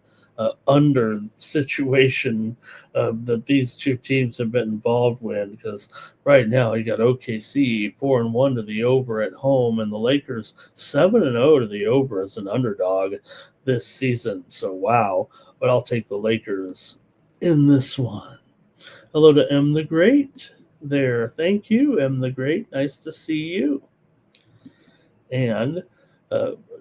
under situation that these two teams have been involved with, because right now you got OKC 4-1 to the over at home, and the Lakers 7-0 to the over as an underdog this season. So wow, but I'll take the Lakers in this one. Hello to M the Great there. Thank you, M the Great. Nice to see you. And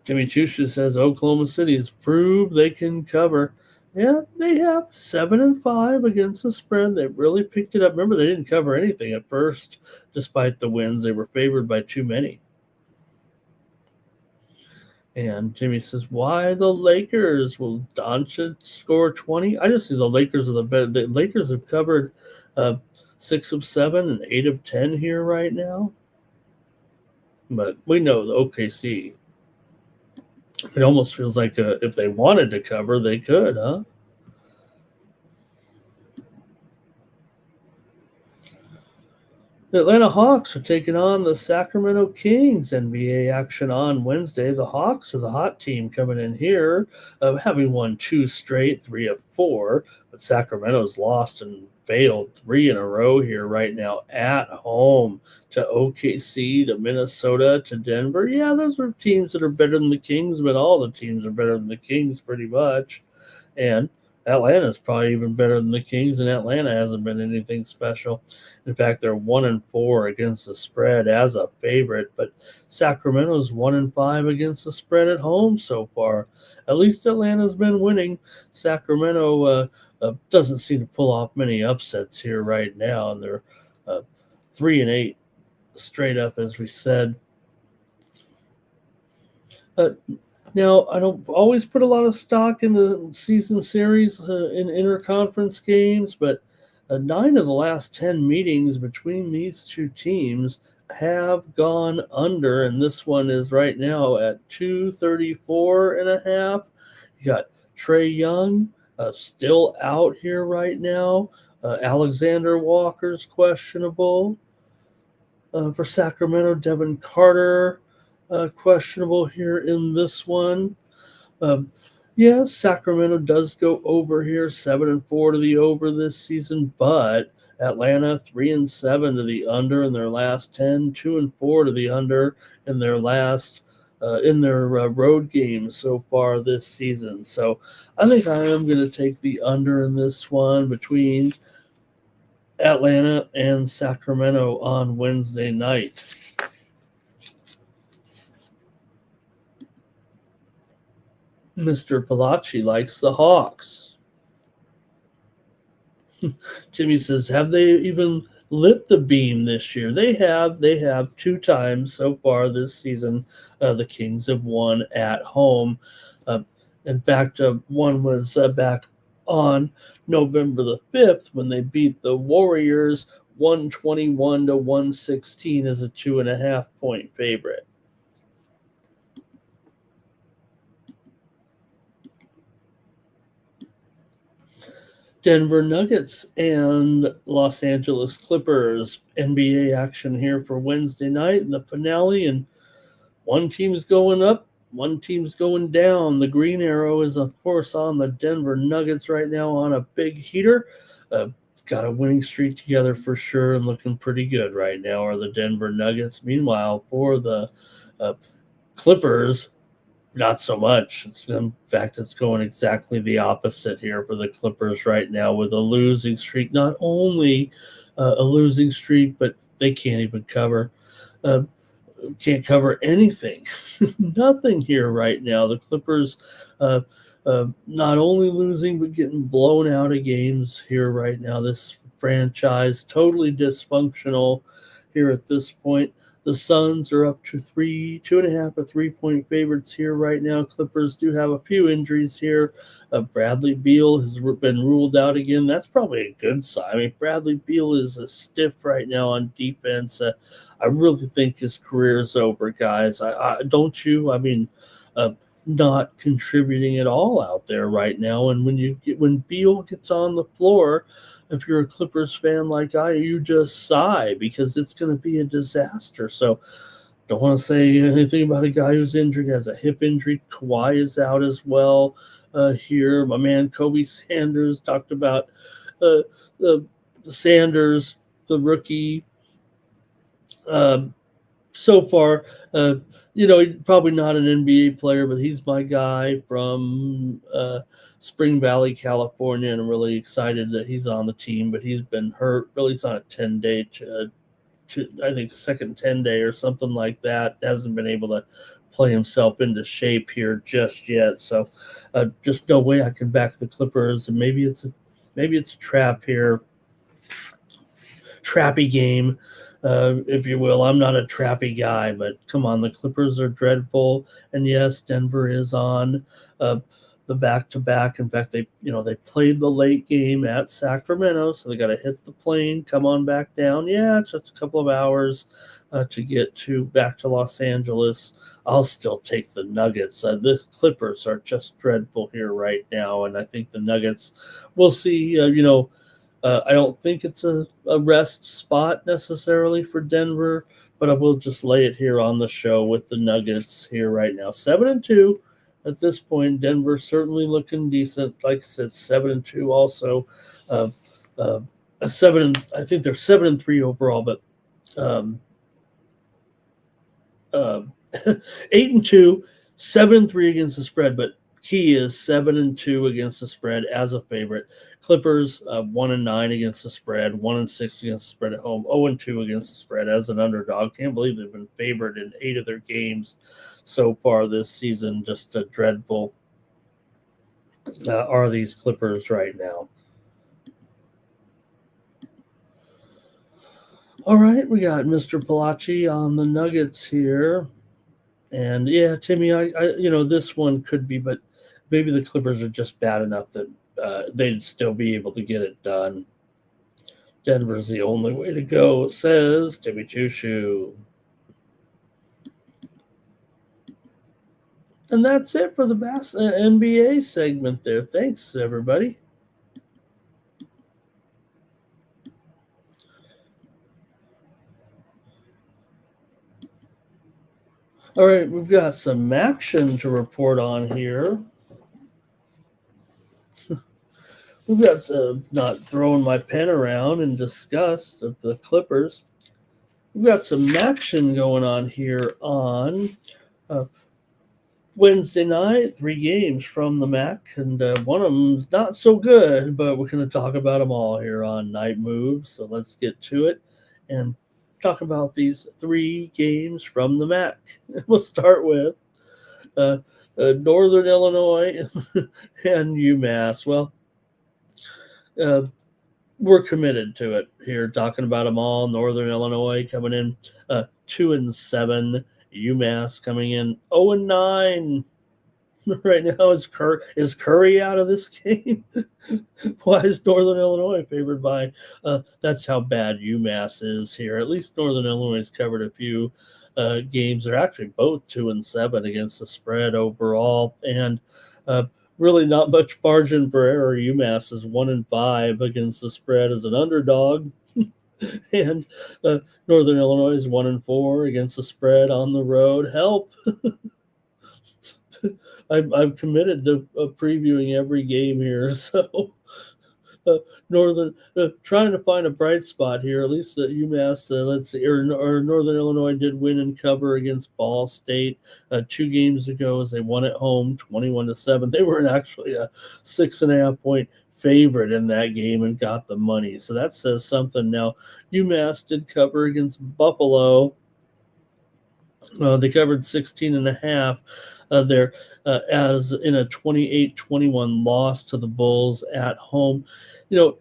Timmy Chusha says Oklahoma City has proved they can cover. Yeah, they have 7-5 against the spread. They really picked it up. Remember, they didn't cover anything at first, despite the wins. They were favored by too many. And Jimmy says, why the Lakers? Will Doncic score 20? I just see the Lakers are the better. The Lakers have covered 6 of 7 and 8 of 10 here right now. But we know the OKC. It almost feels like if they wanted to cover, they could, huh? The Atlanta Hawks are taking on the Sacramento Kings. NBA action on Wednesday. The Hawks are the hot team coming in here, having won 2 straight, 3 of 4. But Sacramento's lost and failed 3 in a row here right now at home to OKC, to Minnesota, to Denver. Yeah, those are teams that are better than the Kings, but all the teams are better than the Kings pretty much. And Atlanta's probably even better than the Kings, and Atlanta hasn't been anything special. In fact, they're 1-4 against the spread as a favorite, but Sacramento's 1-5 against the spread at home so far. At least Atlanta's been winning. Sacramento doesn't seem to pull off many upsets here right now, and they're 3-8 straight up, as we said. Now, I don't always put a lot of stock in the season series in interconference games, but 9 of the last 10 meetings between these two teams have gone under, and this one is right now at 234.5. You got Trae Young still out here right now. Alexander Walker's questionable. For Sacramento, Devin Carter questionable here in this one. Yes, Sacramento does go over here, 7-4 to the over this season, but Atlanta 3-7 to the under in their last 10, 2-4 to the under in their last road games so far this season. So I think I am going to take the under in this one between Atlanta and Sacramento on Wednesday night. Mr. Palachi likes the Hawks. Jimmy says, have they even lit the beam this year? They have. They have 2 times so far this season. The Kings have won at home. Uh, in fact, one was back on November the 5th when they beat the Warriors 121 to 116 as a 2.5 point favorite. Denver Nuggets and Los Angeles Clippers. NBA action here for Wednesday night in the finale, and one team's going up, one team's going down. The green arrow is, of course, on the Denver Nuggets right now on a big heater. Got a winning streak together for sure and looking pretty good right now are the Denver Nuggets. Meanwhile, for the Clippers, not so much. In fact, it's going exactly the opposite here for the Clippers right now with a losing streak. Not only a losing streak, but they can't even cover. Can't cover anything. Nothing here right now. The Clippers not only losing, but getting blown out of games here right now. This franchise totally dysfunctional here at this point. The Suns are up to 2.5 or 3 point favorites here right now. Clippers do have a few injuries here. Bradley Beal has been ruled out again. That's probably a good sign. I mean, Bradley Beal is a stiff right now on defense. I really think his career is over, guys. I don't you? I mean, not contributing at all out there right now. And when Beal gets on the floor, if you're a Clippers fan like I, you just sigh because it's going to be a disaster. So don't want to say anything about a guy who's injured, has a hip injury. Kawhi is out as well here. My man Kobe Sanders talked about uh, Sanders, the rookie. So far, probably not an NBA player, but he's my guy from Spring Valley, California, and I'm really excited that he's on the team. But he's been hurt. Really, he's on a 10-day, I think second 10-day or something like that. Hasn't been able to play himself into shape here just yet. So, just no way I can back the Clippers, and maybe it's a trap here, trappy game. If you will. I'm not a trappy guy, but come on, the Clippers are dreadful, and yes, Denver is on the back-to-back. In fact, they played the late game at Sacramento, so they got to hit the plane, come on back down. Yeah, it's just a couple of hours to get back to Los Angeles. I'll still take the Nuggets. The Clippers are just dreadful here right now, and I think the Nuggets. We'll see. I don't think it's a rest spot necessarily for Denver, but I will just lay it here on the show with the Nuggets here right now. 7-2 at this point. Denver certainly looking decent. Like I said, 7-2 also. A seven. I think they're 7-3 overall, but uh, 8-2, 7-3 against the spread, but key is 7-2 against the spread as a favorite. Clippers 1-9 against the spread, 1-6 against the spread at home, 0-2 against the spread as an underdog. Can't believe they've been favored in 8 of their games so far this season. Just a dreadful are these Clippers right now. All right, we got Mr. Palachi on the Nuggets here. And yeah, Timmy, I this one could be, but maybe the Clippers are just bad enough that they'd still be able to get it done. Denver's the only way to go, says Timmy Chushu. And that's it for the NBA segment there. Thanks, everybody. All right, we've got some action to report on here. We've got not throwing my pen around in disgust of the Clippers. We've got some action going on here on uh, Wednesday night. 3 games from the MAC, and one of them's not so good, but we're going to talk about them all here on Night Moves. So let's get to it and talk about these 3 games from the MAC. We'll start with uh, Northern Illinois and UMass. Well, uh, we're committed to it here, talking about them all. Northern Illinois coming in 2-7. UMass coming in 0-9. Right now, is Curry out of this game? Why is Northern Illinois favored by? That's how bad UMass is here. At least Northern Illinois has covered a few games. They're actually both 2-7 against the spread overall, and really not much margin for error. UMass is 1-5 against the spread as an underdog. And Northern Illinois is 1-4 against the spread on the road. Help! I'm committed to previewing every game here. So Northern trying to find a bright spot here. At least UMass, let's see, or Northern Illinois did win and cover against Ball State 2 games ago as they won at home, 21-7. They were actually a 6.5 point favorite in that game and got the money. So that says something. Now, UMass did cover against Buffalo. They covered 16.5 there as in a 28-21 loss to the Bulls at home.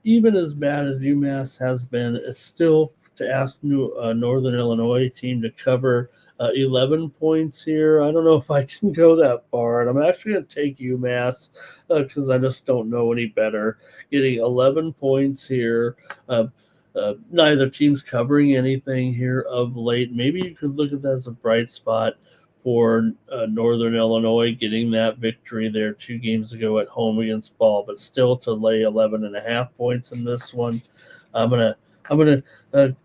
Even as bad as UMass has been, it's still to ask Northern Illinois team to cover 11 points here. I don't know if I can go that far, and I'm actually going to take UMass because I just don't know any better. Getting 11 points here. Neither team's covering anything here of late. Maybe you could look at that as a bright spot for Northern Illinois getting that victory there 2 games ago at home against Ball, but still to lay 11.5 points in this one. I'm gonna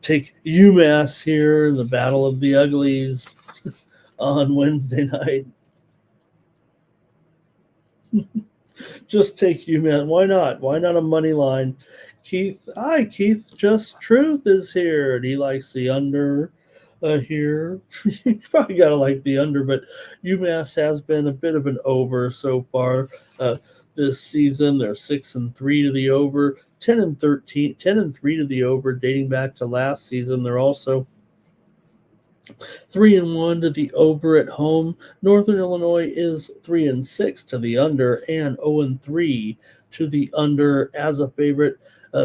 take UMass here in the Battle of the Uglies on Wednesday night. Just take UMass. Why not? Why not a money line? Keith, hi, Keith. Just Truth is here, and he likes the under here. You probably got to like the under, but UMass has been a bit of an over so far this season. They're 6-3 to the over, 10-13, 10-3 to the over, dating back to last season. They're also 3-1 to the over at home. Northern Illinois is 3-6 to the under and 0-3 to the under as a favorite.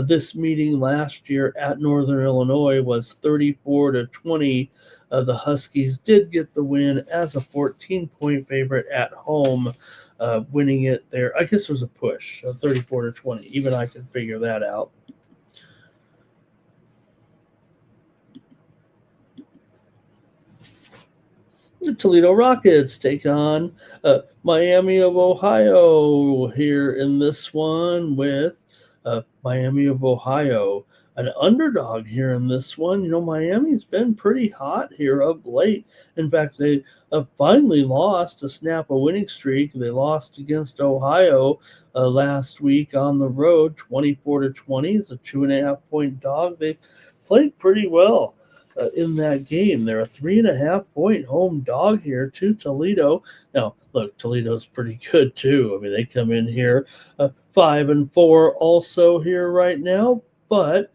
This meeting last year at Northern Illinois was 34-20. The Huskies did get the win as a 14-point favorite at home, winning it there. I guess it was a push, 34-20. Even I could figure that out. The Toledo Rockets take on Miami of Ohio here in this one with Miami of Ohio, an underdog here in this one. Miami's been pretty hot here of late. In fact, they finally lost to snap a winning streak. They lost against Ohio last week on the road, 24-20. It's a 2.5 point dog. They played pretty well in that game. They're a 3.5 point home dog here to Toledo. Now, look, Toledo's pretty good too. I mean, they come in here 5-4 also here right now, but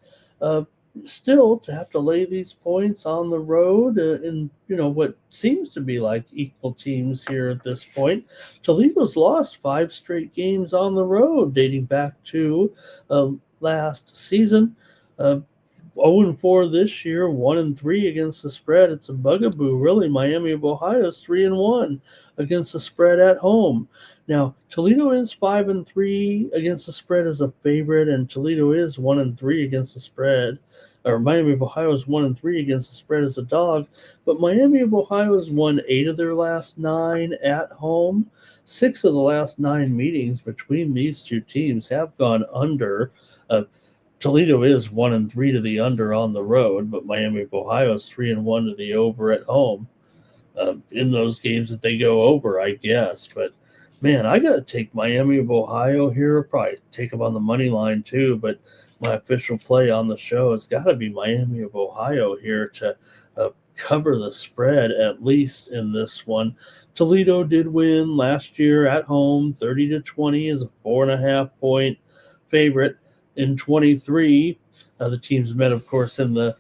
still to have to lay these points on the road in what seems to be like equal teams here at this point. Toledo's lost 5 straight games on the road dating back to last season. 0-4 this year, 1-3 against the spread. It's a bugaboo, really. Miami of Ohio is 3-1 against the spread at home. Now, Toledo is 5-3 against the spread as a favorite, and Toledo is 1-3 against the spread. Or Miami of Ohio is 1-3 against the spread as a dog, but Miami of Ohio has won 8 of their last 9 at home. 6 of the last 9 meetings between these two teams have gone under. Toledo is 1-3 to the under on the road, but Miami of Ohio is 3-1 to the over at home. In those games that they go over, I guess. But Man, I got to take Miami of Ohio here. Probably take them on the money line too, but my official play on the show has got to be Miami of Ohio here to cover the spread, at least in this one. Toledo did win last year at home, 30-20 is a 4.5 point favorite in 23. The teams met, of course, in the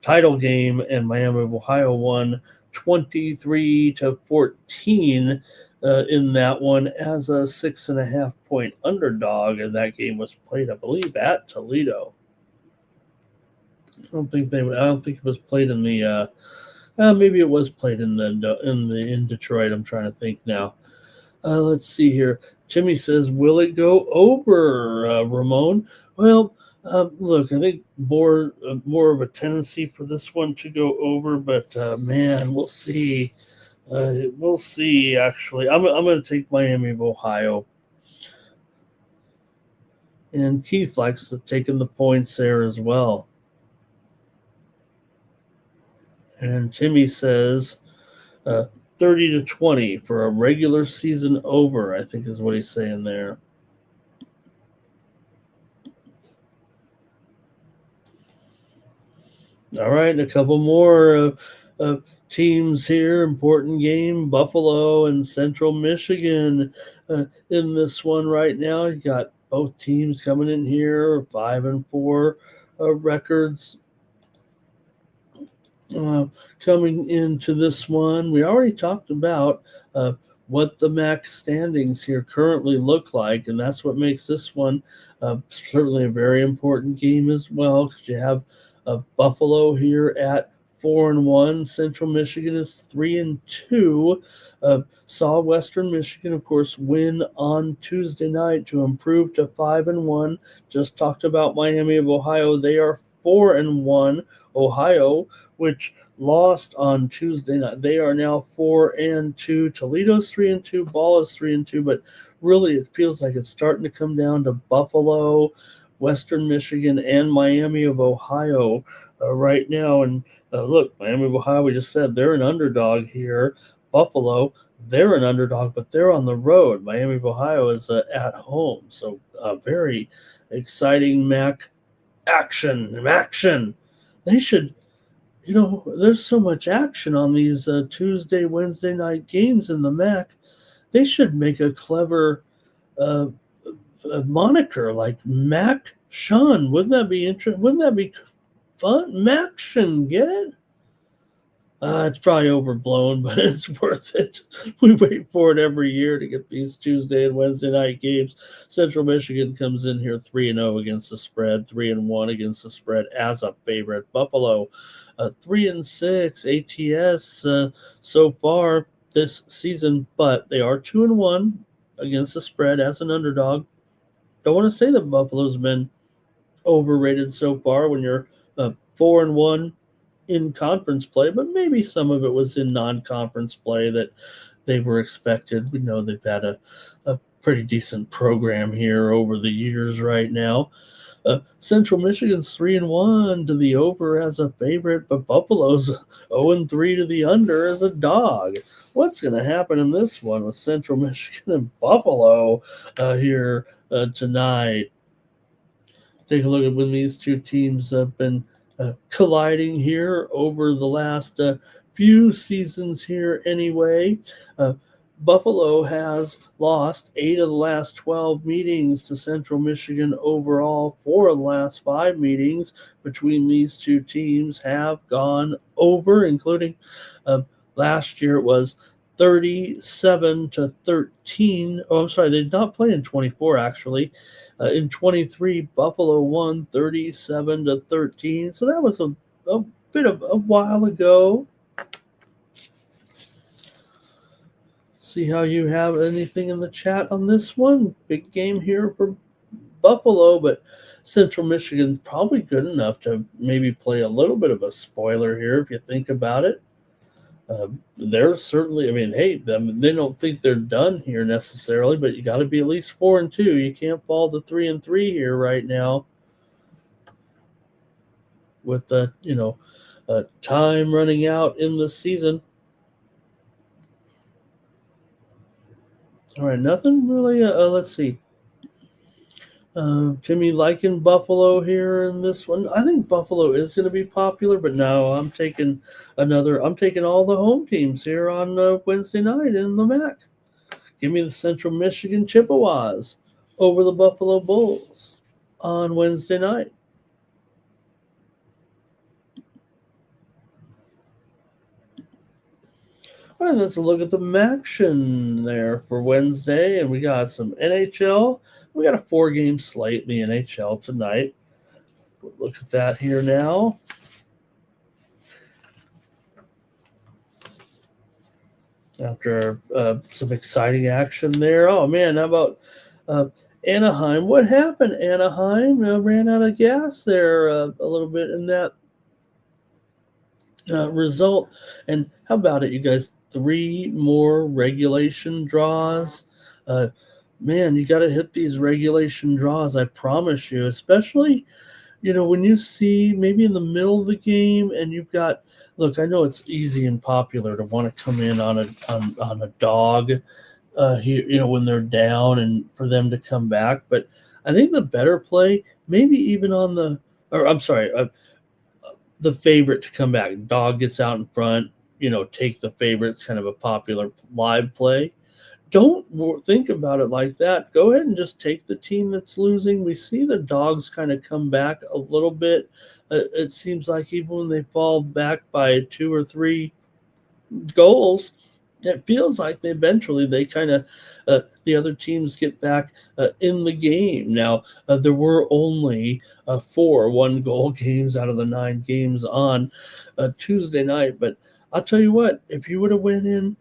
title game, and Miami of Ohio won 23-14 in that one as a 6.5 point underdog, and that game was played, I believe, at Toledo. I don't think it was played in the. Maybe it was played in Detroit. I'm trying to think now. Let's see here. Timmy says, "Will it go over, Ramon?" Well, look, I think more of a tendency for this one to go over, but man, we'll see. We'll see. Actually, I'm going to take Miami of Ohio, and Keith likes taking the points there as well. And Timmy says 30-20 for a regular season over, I think is what he's saying there. All right, a couple more teams here. Important game, Buffalo and Central Michigan in this one right now. You got both teams coming in here, 5-4 records. Coming into this one, we already talked about what the MAC standings here currently look like, and that's what makes this one certainly a very important game as well, because you have Buffalo here at 4-1. Central Michigan is 3-2. Saw Western Michigan, of course, win on Tuesday night to improve to 5-1. Just talked about Miami of Ohio. They are 4-1. Ohio, which lost on Tuesday night, they are now 4-2. Toledo's 3-2. Ball is 3-2. But really, it feels like it's starting to come down to Buffalo, Western Michigan, and Miami of Ohio right now. And look, Miami of Ohio, we just said they're an underdog here. Buffalo, they're an underdog, but they're on the road. Miami of Ohio is at home. So very exciting MAC action. They should, there's so much action on these Tuesday, Wednesday night games in the MAC. They should make a clever moniker like Mac Sean. Wouldn't that be interesting? Wouldn't that be fun? Mac Sean, get it? It's probably overblown, but it's worth it. We wait for it every year to get these Tuesday and Wednesday night games. Central Michigan comes in here 3-0 against the spread, 3-1 against the spread as a favorite. Buffalo, 3-6 ATS so far this season, but they are 2-1 against the spread as an underdog. Don't want to say that Buffalo's been overrated so far when you're 4-1 in conference play, but maybe some of it was in non-conference play that they were expected. We know they've had a pretty decent program here over the years right now. Central Michigan's 3-1 to the over as a favorite, but Buffalo's 0-3 to the under as a dog. What's going to happen in this one with Central Michigan and Buffalo here tonight? Take a look at when these two teams have been colliding here over the last few seasons here anyway. Buffalo has lost 8 of the last 12 meetings to Central Michigan overall. 4 of the last 5 meetings between these two teams have gone over, including last year it was 37-13. Oh, I'm sorry, they did not play in 24 actually. In 23, Buffalo won 37-13. So that was a bit of a while ago. See how you have anything in the chat on this one. Big game here for Buffalo, but Central Michigan's probably good enough to maybe play a little bit of a spoiler here if you think about it. They're certainly, hey, they don't think they're done here necessarily, but you got to be at least 4-2. You can't fall to 3-3 here right now with the time running out in the season. All right, nothing really. Let's see. Timmy liking Buffalo here in this one. I think Buffalo is going to be popular, but no, I'm taking another. I'm taking all the home teams here on Wednesday night in the MAC. Give me the Central Michigan Chippewas over the Buffalo Bulls on Wednesday night. All right, let's look at the action there for Wednesday, and we got some NHL. We got a 4-game slate in the NHL tonight. We'll look at that here now. After some exciting action there. Oh man, how about Anaheim? What happened? Anaheim ran out of gas there a little bit in that result. And how about it, you guys? 3 more regulation draws. Uh, Man, you got to hit these regulation draws. I promise you, especially when you see maybe in the middle of the game and you've got look, I know it's easy and popular to want to come in on a dog here, when they're down and for them to come back, but I think the better play, maybe even on the or I'm sorry, the favorite to come back. Dog gets out in front, take the favorite. It's kind of a popular live play. Don't think about it like that. Go ahead and just take the team that's losing. We see the dogs kind of come back a little bit. It seems like even when they fall back by 2 or 3 goals, it feels like they kind of the other teams get back in the game. Now there were only 4 1-goal games out of the 9 games on Tuesday night, but I'll tell you what, if you would have went in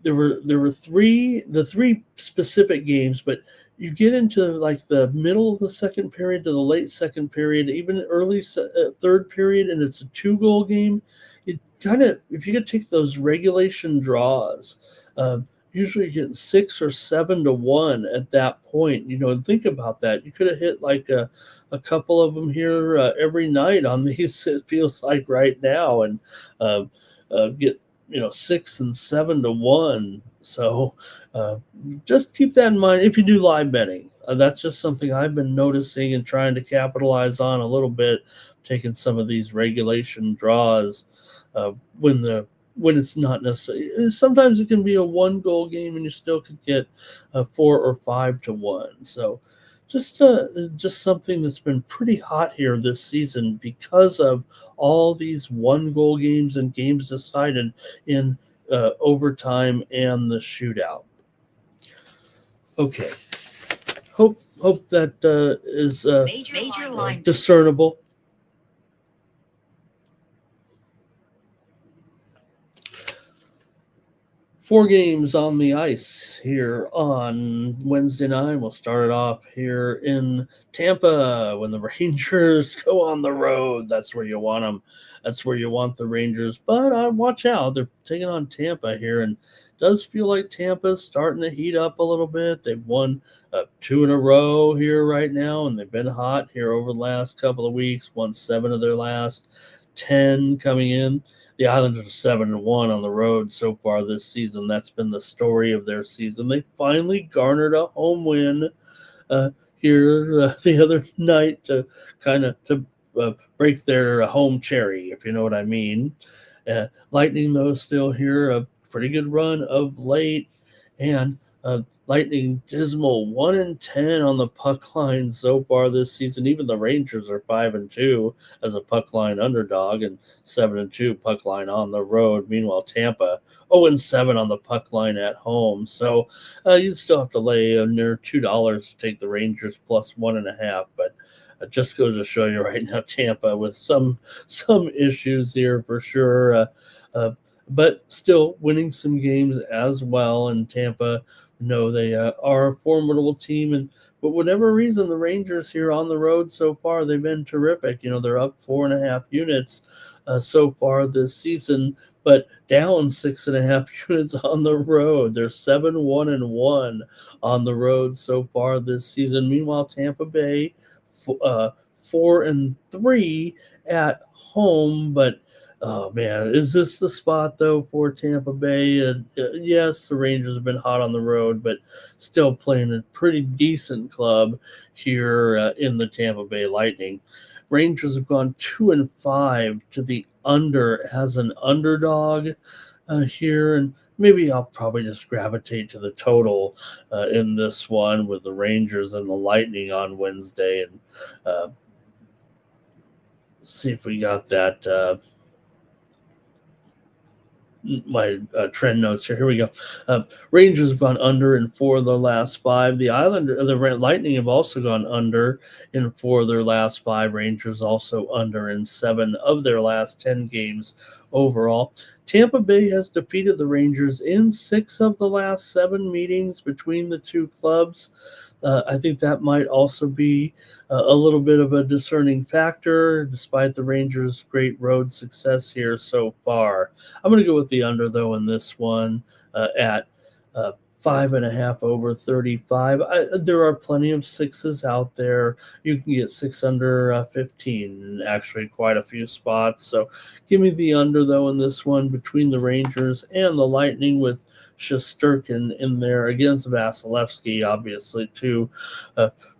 there were three specific games, but you get into like the middle of the second period to the late second period, even early third period, and it's a 2-goal game. It kind of if you could take those regulation draws, usually you're getting 6 or 7 to 1 at that point. And think about that. You could have hit like a couple of them here every night on these. It feels like right now, and get 6 and 7 to 1. So just keep that in mind if you do live betting. That's just something I've been noticing and trying to capitalize on a little bit, taking some of these regulation draws when it's not necessarily. Sometimes it can be a 1-goal game and you still could get 4 or 5 to 1. So just something that's been pretty hot here this season because of all these 1-goal games and games decided in overtime and the shootout. Okay, hope that is major discernible. Four games on the ice here on Wednesday night. We'll start it off here in Tampa when the Rangers go on the road. That's where you want them. That's where you want the Rangers. But watch out. They're taking on Tampa here, and it does feel like Tampa's starting to heat up a little bit. They've won 2 in a row here right now, and they've been hot here over the last couple of weeks. Won 7 of their last 10 coming in. The Islanders are 7-1 on the road so far this season. That's been the story of their season. They finally garnered a home win here the other night to kind of break their home cherry, if you know what I mean. Lightning, though, still here, a pretty good run of late, and Lightning dismal 1-10 on the puck line so far this season. Even the Rangers are 5-2 as a puck line underdog and 7-2 puck line on the road. Meanwhile, Tampa 0-7 on the puck line at home. So you'd still have to lay near $2 to take the Rangers plus 1.5, but it just goes to show you right now, Tampa with some issues here for sure. But still winning some games as well. And Tampa, they are a formidable team. And but whatever reason, the Rangers here on the road so far, they've been terrific. They're up 4.5 units so far this season, but down 6.5 units on the road. They're 7-1-1 on the road so far this season. Meanwhile, Tampa Bay 4-3 at home, but Oh man, is this the spot though for Tampa Bay? Yes, the Rangers have been hot on the road, but still playing a pretty decent club here in the Tampa Bay Lightning. Rangers have gone 2-5 to the under as an underdog here, and maybe I'll probably just gravitate to the total in this one with the Rangers and the Lightning on Wednesday, and uh, see if we got that. My trend notes here. Here we go. Rangers have gone under in 4 of their last 5. The Lightning have also gone under in 4 of their last 5. Rangers also under in 7 of their last 10 games overall. Tampa Bay has defeated the Rangers in 6 of the last 7 meetings between the two clubs. I think that might also be a little bit of a discerning factor, despite the Rangers' great road success here so far. I'm going to go with the under, though, in this one at 5.5 over 35. There are plenty of sixes out there. You can get 6 under 15, actually, quite a few spots. So give me the under, though, in this one between the Rangers and the Lightning with Shesterkin in there against Vasilevsky, obviously, too.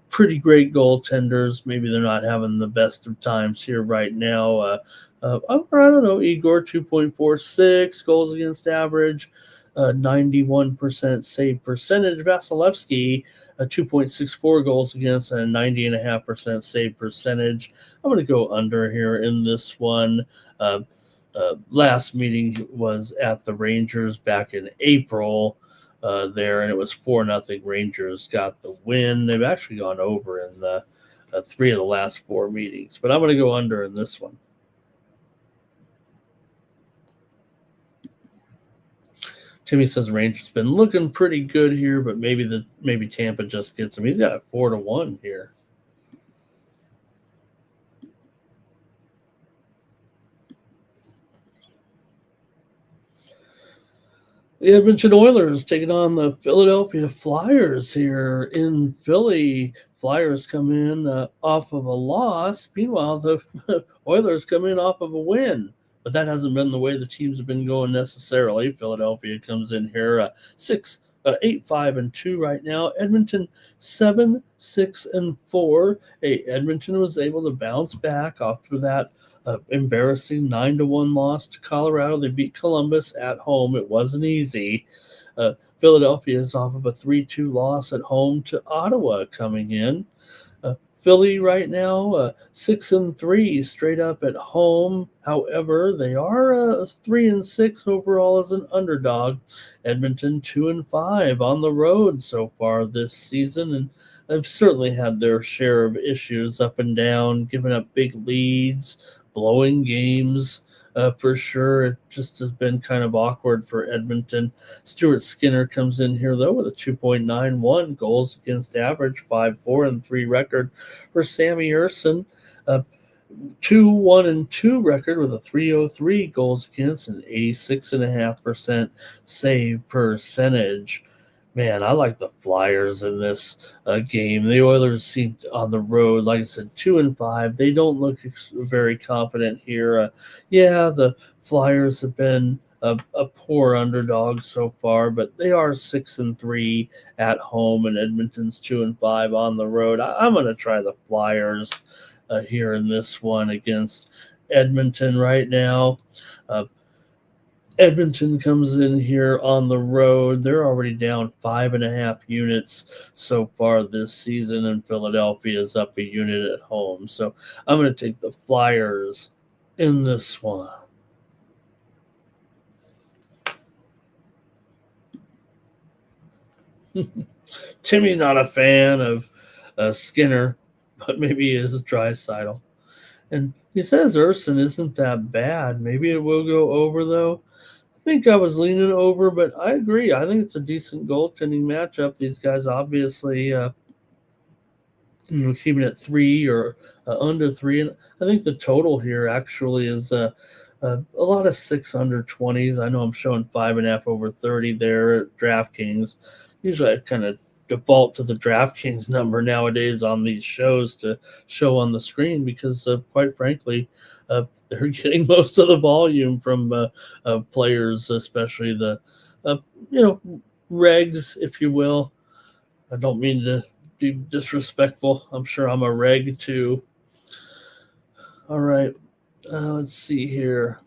Pretty great goaltenders. Maybe they're not having the best of times here right now. I don't know, Igor 2.46 goals against average, 91% save percentage. Vasilevsky 2.64 goals against and a 90.5% save percentage. I'm going to go under here in this one. Last meeting was at the Rangers back in April there, and it was 4-0. Rangers got the win. They've actually gone over in the 3 of the last 4 meetings, but I'm going to go under in this one. Timmy says Rangers been looking pretty good here, but maybe Tampa just gets him. He's got a 4-1 here. The Edmonton Oilers taking on the Philadelphia Flyers here in Philly. Flyers come in off of a loss. Meanwhile, the Oilers come in off of a win. But that hasn't been the way the teams have been going necessarily. Philadelphia comes in here 8-5-2 right now. Edmonton 7-6-4. Hey, Edmonton was able to bounce back after that embarrassing 9-1 loss to Colorado. They beat Columbus at home. It wasn't easy. Philadelphia is off of a 3-2 loss at home to Ottawa coming in. Philly right now 6-3 straight up at home. However, they are 3-6 overall as an underdog. Edmonton 2-5 on the road so far this season, and they've certainly had their share of issues up and down, giving up big leads, blowing games for sure. It just has been kind of awkward for Edmonton. Stuart Skinner comes in here, though, with a 2.91 goals against average, 5-4-3 record for Sammy Urson. 2-1-2 record with a 303 goals against and 86.5% save percentage. Man, I like the Flyers in this game. The Oilers seem on the road, like I said, 2-5. They don't look very confident here. The Flyers have been a poor underdog so far, but they are 6-3 at home, and Edmonton's 2-5 on the road. I'm going to try the Flyers here in this one against Edmonton right now. Edmonton comes in here on the road. They're already down 5.5 units so far this season, and Philadelphia is up a unit at home. So I'm going to take the Flyers in this one. Timmy not a fan of Skinner, but maybe he is a Draisaitl. And he says Urson isn't that bad. Maybe it will go over, though. I think I was leaning over, but I agree. I think it's a decent goaltending matchup. These guys obviously, keeping it 3 or under 3. And I think the total here actually is a lot of 6 under 20s. I know I'm showing 5.5 over 30 there at DraftKings. Usually I kind of default to the DraftKings number nowadays on these shows to show on the screen because, quite frankly, they're getting most of the volume from players, especially the, uh, you know, regs, if you will. I don't mean to be disrespectful. I'm sure I'm a reg too. All right. Let's see here.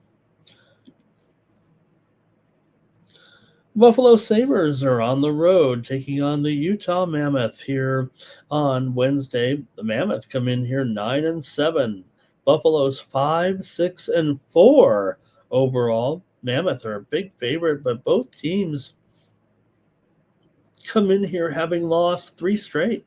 Buffalo Sabres are on the road taking on the Utah Mammoth here on Wednesday. The Mammoth come in here 9-7. Buffalo's 5-6-4 overall. Mammoth are a big favorite, but both teams come in here having lost 3 straight.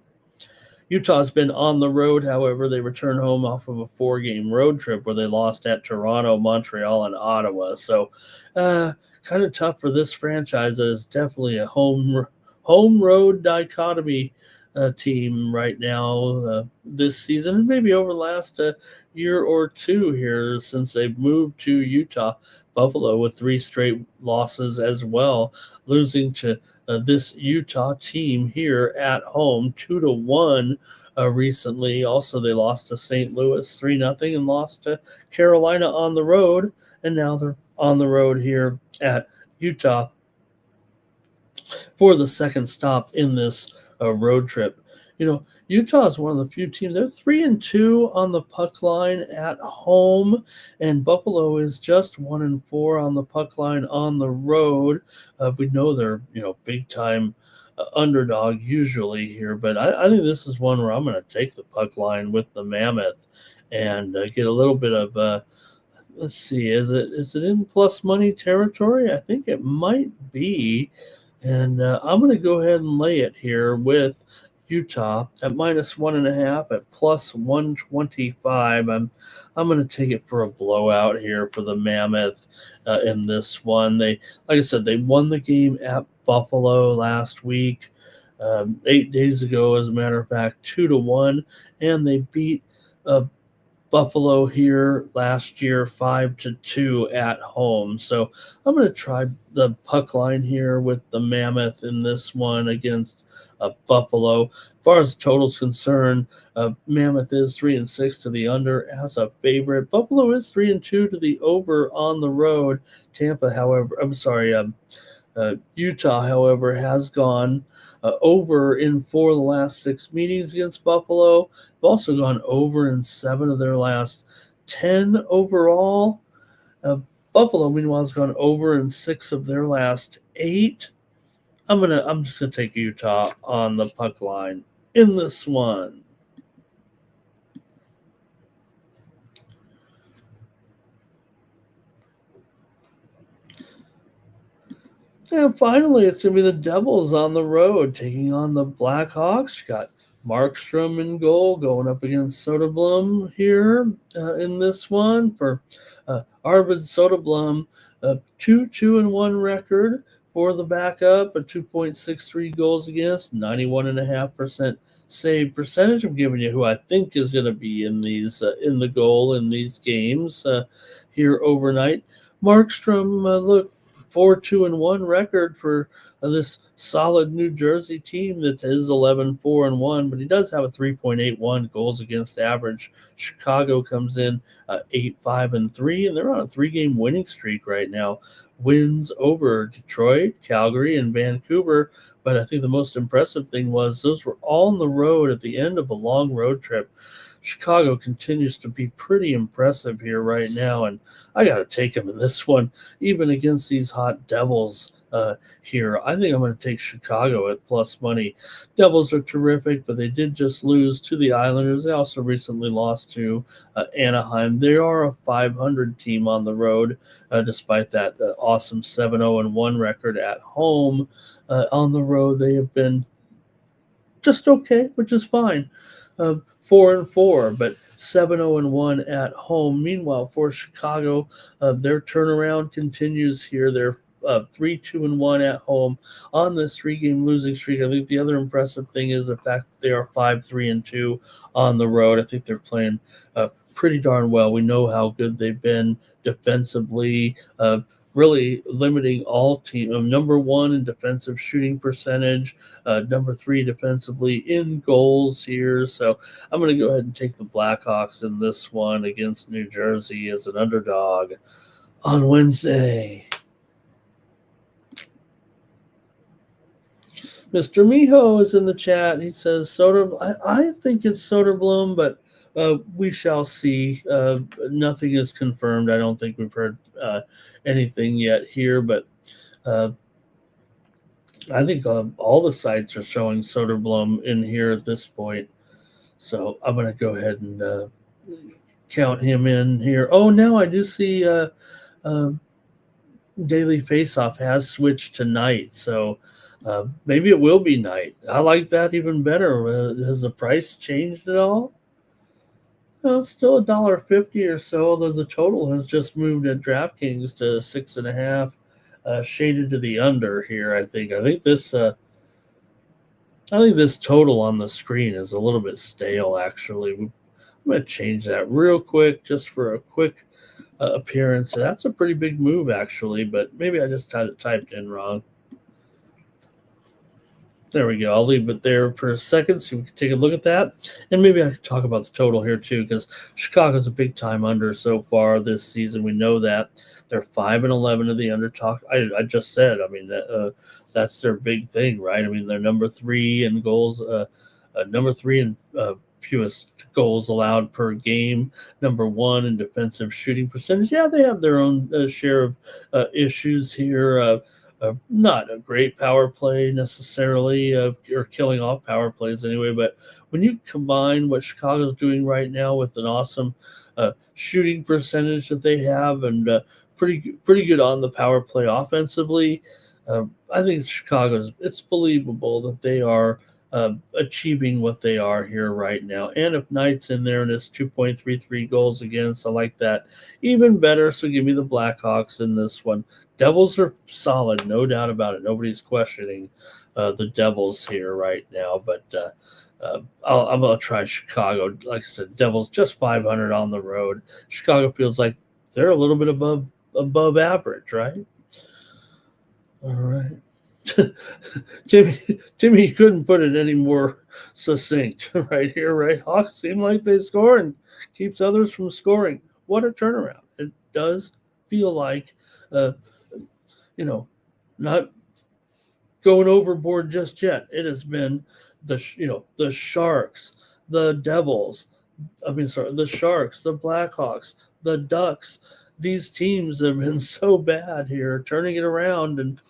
Utah's been on the road, however, they return home off of a 4-game road trip where they lost at Toronto, Montreal, and Ottawa. So, kind of tough for this franchise. It's definitely a home road dichotomy team right now this season, and maybe over the last year or two here since they've moved to Utah. Buffalo with 3 straight losses as well, losing to this Utah team here at home 2-1 recently. Also, they lost to St. Louis 3-0 and lost to Carolina on the road, and now they're on the road here at Utah for the second stop in this road trip. Utah is one of the few teams. They're 3-2 on the puck line at home, and Buffalo is just 1-4 on the puck line on the road. We know they're big time underdog usually here, but I think this is one where I'm going to take the puck line with the Mammoth and get a little bit of. Let's see, is it in plus money territory? I think it might be, and I'm going to go ahead and lay it here with Utah at -1.5 at plus 125. I'm going to take it for a blowout here for the Mammoth in this one. Like I said, they won the game at Buffalo last week, 8 days ago, as a matter of fact, 2-1, and they beat Buffalo here last year 5-2 at home. So I'm going to try the puck line here with the Mammoth in this one against Buffalo. As far as the total's concerned, Mammoth is 3-6 to the under as a favorite. Buffalo is 3-2 to the over on the road. Utah, however, has gone over in 4 of the last 6 meetings against Buffalo. They've also gone over in 7 of their last 10 overall. Buffalo, meanwhile, has gone over in 6 of their last 8. I'm just gonna take Utah on the puck line in this one. And finally, it's going to be the Devils on the road taking on the Blackhawks. You got Markstrom in goal going up against Soderblom here in this one for Arvid Soderblom. 2-2-1 record for the backup, a 2.63 goals against, 91.5% save percentage. I'm giving you who I think is going to be in these in the goal in these games here overnight. Markstrom, look, 4-2-1 record for this solid New Jersey team that is 11-4-1, but he does have a 3.81 goals against average. Chicago comes in 8-5-3, and they're on a 3-game winning streak right now. Wins over Detroit, Calgary, and Vancouver. But I think the most impressive thing was those were all on the road at the end of a long road trip. Chicago continues to be pretty impressive here right now, and I got to take them in this one, even against these hot Devils here. I think I'm going to take Chicago at plus money. Devils are terrific, but they did just lose to the Islanders. They also recently lost to Anaheim. They are a 500 team on the road, despite that awesome 7-0-1 record at home. On the road, they have been just okay, which is fine. 4-4, but 7-0-1 at home. Meanwhile, for Chicago, their turnaround continues here. They're 3-2-1 at home on this 3-game losing streak. I think the other impressive thing is the fact that they are 5-3-2 on the road. I think they're playing pretty darn well. We know how good they've been defensively. really limiting all team. Number one in defensive shooting percentage, number three defensively in goals here. So I'm going to go ahead and take the Blackhawks in this one against New Jersey as an underdog on Wednesday. Mr. Miho is in the chat. He says I think it's Soderblom, but we shall see. Nothing is confirmed. I don't think we've heard anything yet here, but I think all the sites are showing Soderblom in here at this point. So I'm going to go ahead and count him in here. Oh, now I do see Daily Faceoff has switched to night. So maybe it will be night. I like that even better. Has the price changed at all? No, it's still $1.50 or so, although the total has just moved at DraftKings to 6.5, shaded to the under here. I think this total on the screen is a little bit stale. Actually, I'm going to change that real quick just for a quick appearance. So that's a pretty big move, actually, but maybe I just had it typed in wrong. There we go. I'll leave it there for a second so we can take a look at that. And maybe I could talk about the total here too, because Chicago's a big time under so far this season. We know that. They're 5-11 of the under talk. I just said, I mean, that's their big thing, right? I mean, they're number three in goals, number three in fewest goals allowed per game, number one in defensive shooting percentage. Yeah, they have their own share of issues here. Not a great power play necessarily, or killing off power plays anyway, but when you combine what Chicago's doing right now with an awesome shooting percentage that they have and pretty good on the power play offensively, I think it's believable that they are achieving what they are here right now. And if Knight's in there and it's 2.33 goals against, I like that even better. So give me the Blackhawks in this one. Devils are solid, no doubt about it. Nobody's questioning the Devils here right now, but I'm going to try Chicago. Like I said, Devils just 500 on the road. Chicago feels like they're a little bit above average, right? All right. Jimmy, you couldn't put it any more succinct right here, right? Hawks seem like they score and keeps others from scoring. What a turnaround. It does feel like, not going overboard just yet. It has been the Sharks, the Devils, the Sharks, the Blackhawks, the Ducks. These teams have been so bad here, turning it around, and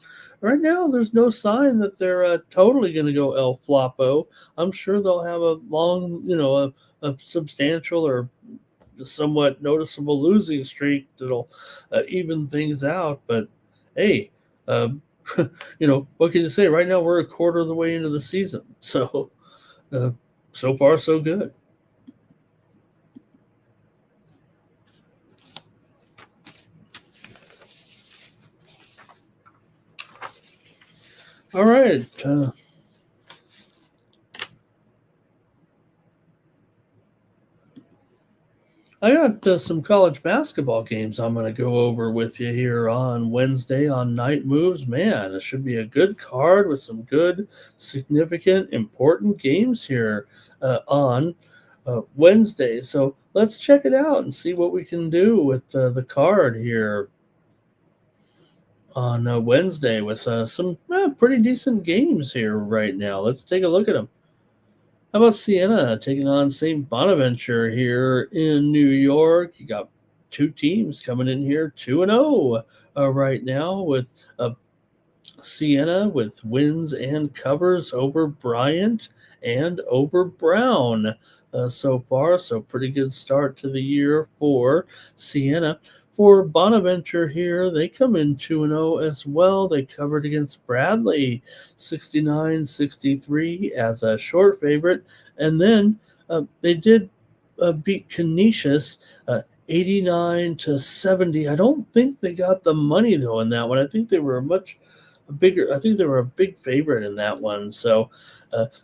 right now, there's no sign that they're totally going to go El Flapo. I'm sure they'll have a long, a substantial or somewhat noticeable losing streak that'll even things out. But hey, what can you say? Right now, we're a quarter of the way into the season, so so far so good. All right. I got some college basketball games I'm going to go over with you here on Wednesday on Night Moves. Man, it should be a good card with some good, significant, important games here on Wednesday. So let's check it out and see what we can do with the card here on Wednesday with some pretty decent games here right now. Let's take a look at them. How about Siena taking on St. Bonaventure here in New York? You got two teams coming in here 2-0 right now with Siena with wins and covers over Bryant and over Brown so far. So pretty good start to the year for Siena. For Bonaventure here, they come in 2-0 as well. They covered against Bradley 69-63 as a short favorite. And then they did beat Canisius 89-70. I don't think they got the money, though, in that one. I think they were a much I think they were a big favorite in that one. So,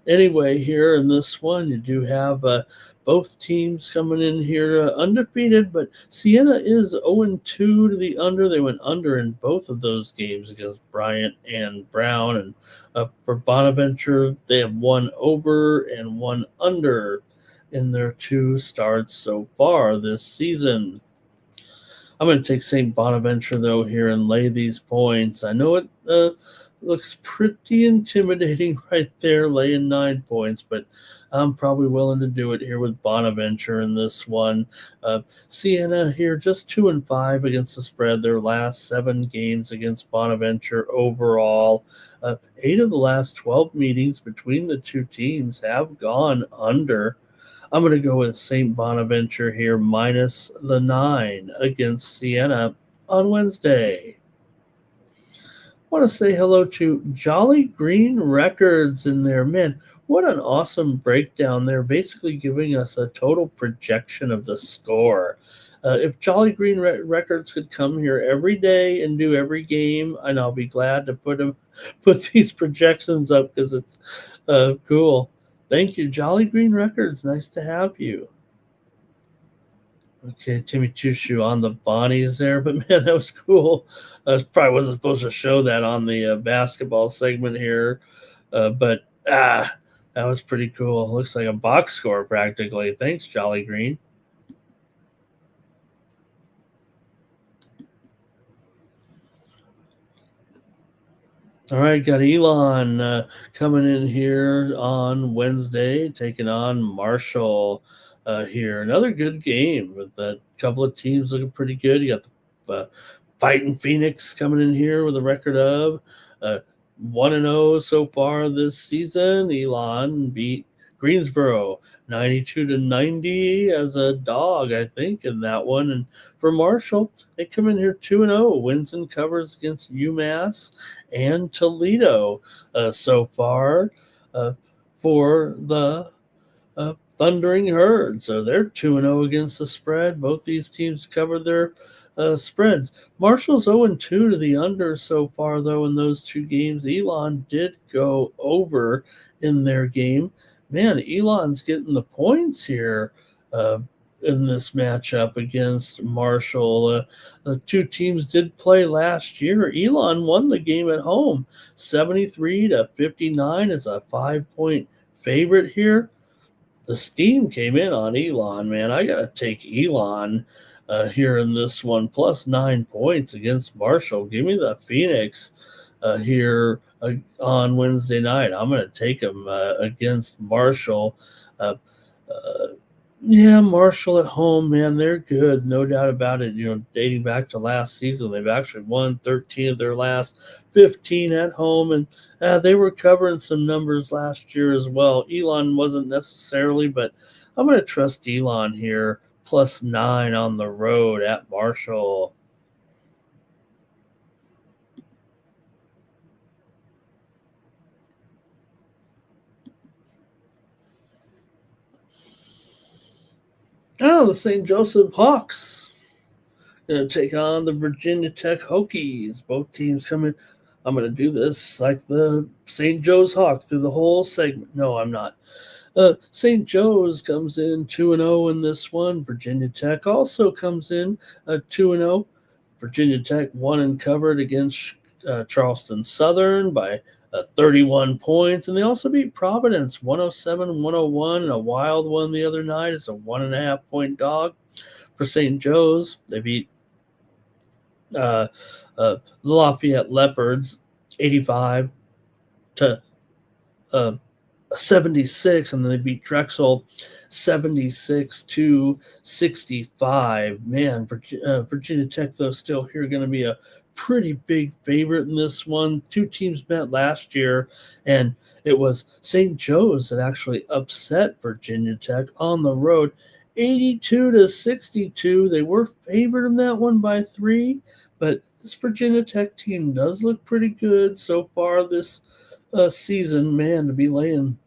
anyway, here in this one, you do have both teams coming in here undefeated, but Siena is 0-2 to the under. They went under in both of those games against Bryant and Brown. And for Bonaventure, they have one over and one under in their two starts so far this season. I'm going to take St. Bonaventure, though, here and lay these points. I know it looks pretty intimidating right there, laying 9 points, but I'm probably willing to do it here with Bonaventure in this one. Siena here just 2-5 against the spread. Their last 7 games against Bonaventure overall. 8 of the last 12 meetings between the two teams have gone under. I'm going to go with St. Bonaventure here minus the 9 against Siena on Wednesday. I want to say hello to Jolly Green Records in there. Man, what an awesome breakdown. They're basically giving us a total projection of the score. If Jolly Green Records could come here every day and do every game, and I'll be glad to put these projections up because it's cool. Thank you, Jolly Green Records. Nice to have you. Okay, Timmy Chushu on the Bonnies there, but man, that was cool. I probably wasn't supposed to show that on the basketball segment here, but that was pretty cool. Looks like a box score practically. Thanks, Jolly Green. All right, got Elon coming in here on Wednesday, taking on Marshall here. Another good game with a couple of teams looking pretty good. You got the Fighting Phoenix coming in here with a record of 1-0 so far this season. Elon beat Greensboro 92-90 as a dog, I think, in that one. And for Marshall, they come in here 2-0, wins and covers against UMass and Toledo so far for the Thundering Herd. So they're 2-0 against the spread. Both these teams covered their spreads. Marshall's 0-2 to the under so far, though, in those two games. Elon did go over in their game. Man, Elon's getting the points here in this matchup against Marshall. The two teams did play last year. Elon won the game at home, 73-59 is a 5-point favorite here. The steam came in on Elon, man. I got to take Elon here in this one, plus 9 points against Marshall. Give me the Phoenix here on Wednesday night. I'm going to take him against Marshall. Yeah, Marshall at home, man, they're good, no doubt about it. You know, dating back to last season, they've actually won 13 of their last 15 at home, and they were covering some numbers last year as well. Elon wasn't necessarily, but I'm going to trust Elon here, plus 9 on the road at Marshall. Oh, the St. Joseph Hawks going to take on the Virginia Tech Hokies. Both teams coming. I'm going to do this like the St. Joe's Hawk through the whole segment. No, I'm not. St. Joe's comes in 2-0 in this one. Virginia Tech also comes in 2-0. Virginia Tech won and covered against Charleston Southern by 31 points, and they also beat Providence 107-101 in a wild one the other night as a 1.5 point dog. For St. Joe's, they beat the Lafayette Leopards 85 to 76, and then they beat Drexel 76-65. Man, Virginia Tech, though, still here going to be a pretty big favorite in this one. Two teams met last year, and it was St. Joe's that actually upset Virginia Tech on the road 82-62. They were favored in that one by 3, but this Virginia Tech team does look pretty good so far this season. Man, to be laying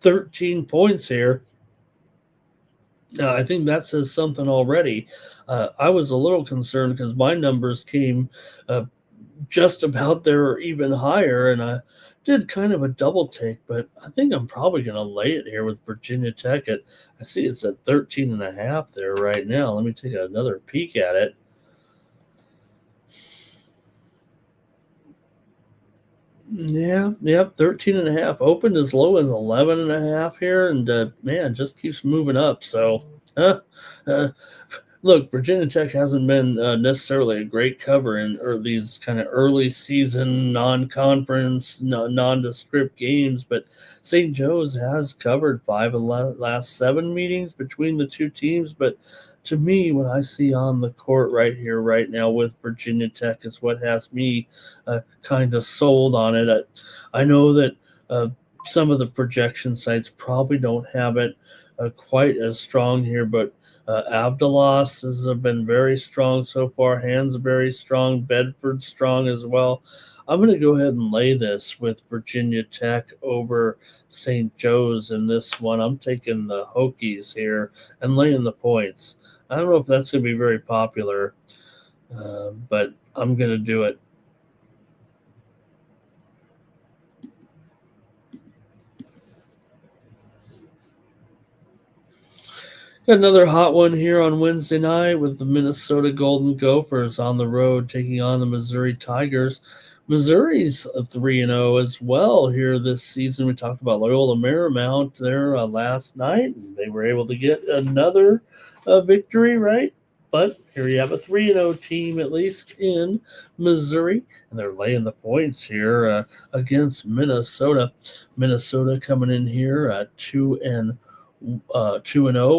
13 points here I think that says something already. I was a little concerned because my numbers came uh, just about there or even higher, and I did kind of a double take, but I think I'm probably going to lay it here with Virginia Tech. I see it's at 13 and a half there right now. Let me take another peek at it. Yeah, yep, 13 and a half. Opened as low as 11 and a half here, and man, just keeps moving up. So, uh, uh, look, Virginia Tech hasn't been necessarily a great cover in or these kind of early season non-conference, nondescript games, but St. Joe's has covered 5 of the last 7 meetings between the two teams. But to me, what I see on the court right here, right now with Virginia Tech is what has me kind of sold on it. I know that some of the projection sites probably don't have it quite as strong here, but Abdalas has been very strong so far. Hansberry strong. Bedford strong as well. I'm going to go ahead and lay this with Virginia Tech over St. Joe's in this one. I'm taking the Hokies here and laying the points. I don't know if that's going to be very popular, but I'm going to do it. Got another hot one here on Wednesday night with the Minnesota Golden Gophers on the road taking on the Missouri Tigers. Missouri's 3-0 as well here this season. We talked about Loyola Marymount there last night, and they were able to get another victory, right? But here you have a 3-0 team, at least in Missouri, and they're laying the points here against Minnesota. Minnesota coming in here at 2-0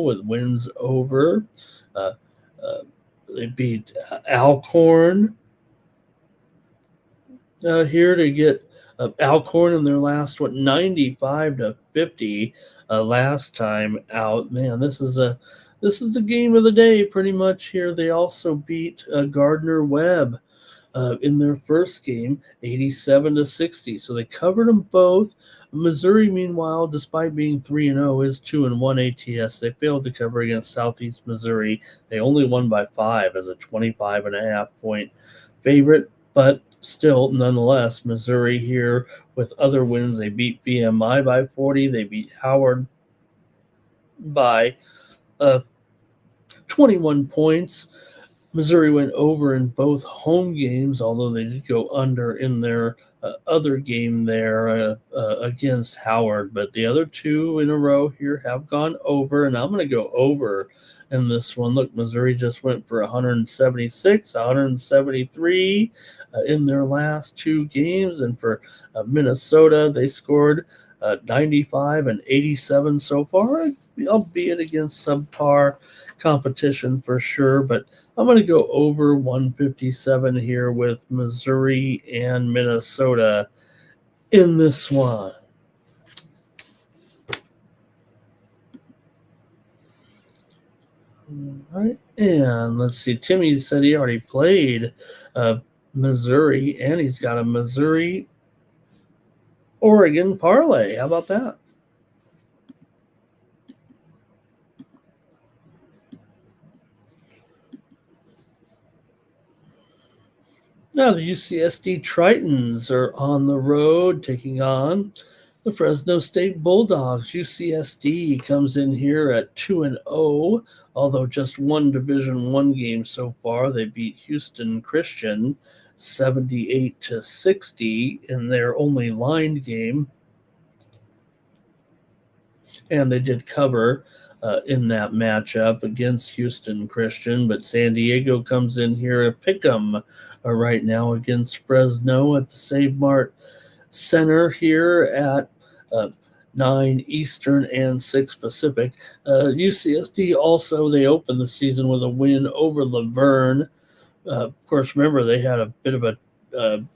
with wins over. Uh, uh, they beat Alcorn here to get Alcorn in their last 95-50 last time out. Man, this is the game of the day pretty much here. They also beat Gardner Webb in their first game, 87-60. So they covered them both. Missouri, meanwhile, despite being 3-0, is 2-1 ATS. They failed to cover against Southeast Missouri. They only won by 5 as a 25.5-point favorite, but still, nonetheless, Missouri here with other wins. They beat VMI by 40. They beat Howard by 21 points. Missouri went over in both home games, although they did go under in their other game there against Howard. But the other 2 in a row here have gone over, and I'm going to go over in this one. Look, Missouri just went for 176, 173 in their last 2 games. And for Minnesota, they scored 95 and 87 so far, albeit against subpar competition for sure. But I'm going to go over 157 here with Missouri and Minnesota in this one. All right, and let's see. Timmy said he already played Missouri, and he's got a Missouri Oregon parlay. How about that? Now the UCSD Tritons are on the road taking on the Fresno State Bulldogs. UCSD comes in here at 2-0, although just one Division I game so far. They beat Houston Christian 78-60 in their only lined game, and they did cover in that matchup against Houston Christian. But San Diego comes in here at pick'em right now against Fresno at the Save Mart Center here at 9 Eastern and 6 Pacific. UCSD also, they opened the season with a win over Laverne. Of course, remember, they had a bit of a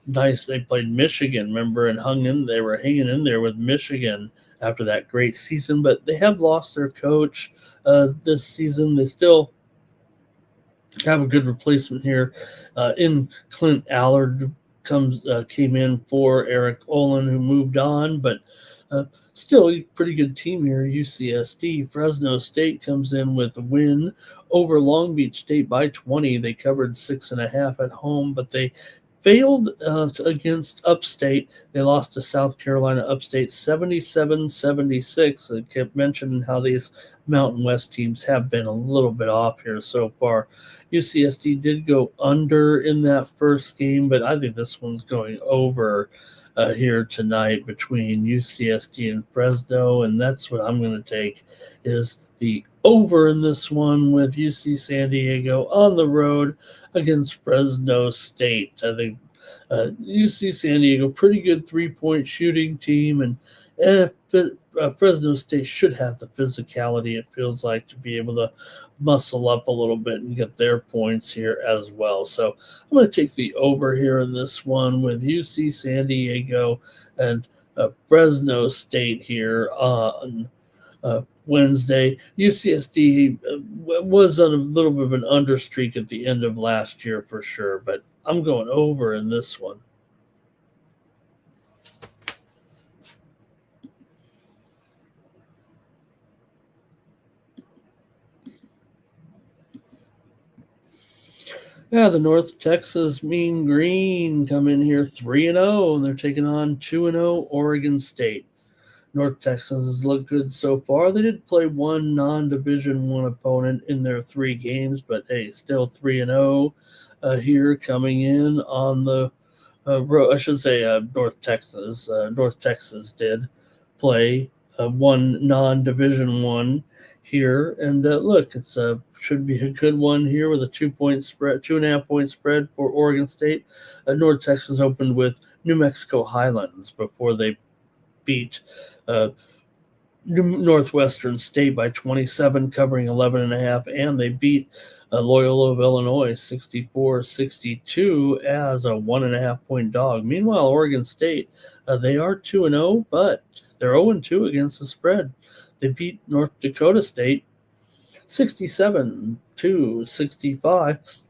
they played Michigan, remember, and they were hanging in there with Michigan after that great season, but they have lost their coach this season. They still have a good replacement here in Clint Allard came in for Eric Olin, who moved on, but Still a pretty good team here, UCSD. Fresno State comes in with a win over Long Beach State by 20. They covered 6.5 at home, but they failed against Upstate. They lost to South Carolina Upstate 77-76. I kept mentioning how these Mountain West teams have been a little bit off here so far. UCSD did go under in that first game, but I think this one's going over here tonight between UCSD and Fresno, and that's what I'm going to take is the over in this one with UC San Diego on the road against Fresno State. I think UC San Diego, pretty good three-point shooting team, and Fresno State should have the physicality, it feels like, to be able to muscle up a little bit and get their points here as well. So I'm going to take the over here in this one with UC San Diego and Fresno State here on Wednesday. UCSD was on a little bit of an understreak at the end of last year for sure, but I'm going over in this one. Yeah, the North Texas Mean Green come in here 3-0, and they're taking on 2-0 Oregon State. North Texas has looked good so far. They did play one non-Division I opponent in their 3 games, but hey, still 3-0 here coming in on the road. I should say North Texas. North Texas did play one non-Division I here, and look, it's should be a good one here with a 2-point spread, 2.5-point spread for Oregon State. North Texas opened with New Mexico Highlands before they beat Northwestern State by 27, covering 11.5, and they beat Loyola of Illinois 64-62 as a 1.5-point dog. Meanwhile, Oregon State, they are 2-0, but they're 0-2 against the spread. They beat North Dakota State 67-65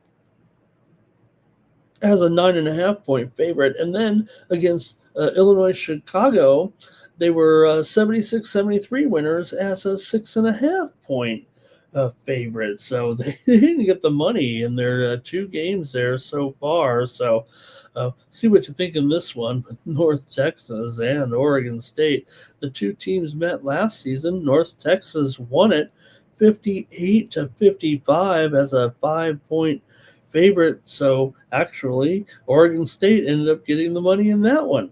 as a 9.5-point favorite, and then against Illinois Chicago, they were 76-73 winners as a 6.5-point favorite. So they didn't get the money in their 2 games there so far. So see what you think in this one with North Texas and Oregon State. The 2 teams met last season. North Texas won it 58-55 as a 5-point favorite. So actually, Oregon State ended up getting the money in that one.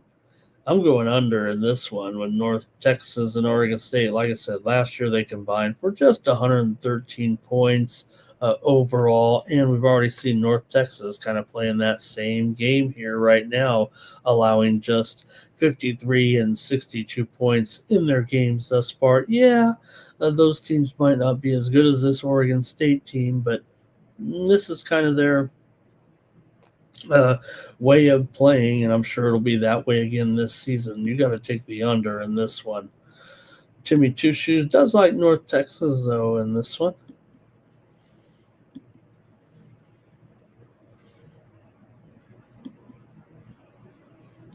I'm going under in this one with North Texas and Oregon State. Like I said, last year they combined for just 113 points overall, and we've already seen North Texas kind of playing that same game here right now, allowing just 53 and 62 points in their games thus far. Yeah, those teams might not be as good as this Oregon State team, but this is kind of their way of playing, and I'm sure it'll be that way again this season. You got to take the under in this one. Timmy Two Shoes does like North Texas, though, in this one.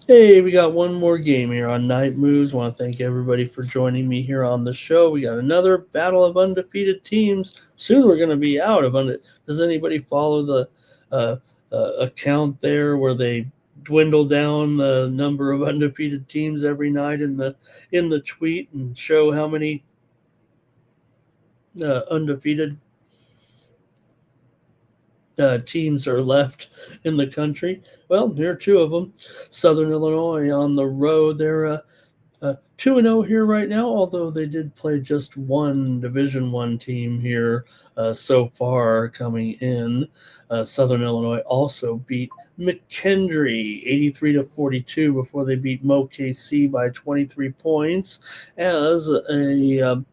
Hey, we got one more game here on Night Moves. I want to thank everybody for joining me here on the show. We got another battle of undefeated teams. Soon we're going to be out of Does anybody follow the account there where they dwindle down the number of undefeated teams every night in the tweet and show how many undefeated teams are left in the country? Well, there are 2 of them. Southern Illinois on the road. They're 2-0 here right now, although they did play just one Division I team here so far coming in. Southern Illinois also beat McKendree 83-42 before they beat Mo KC by 23 points as a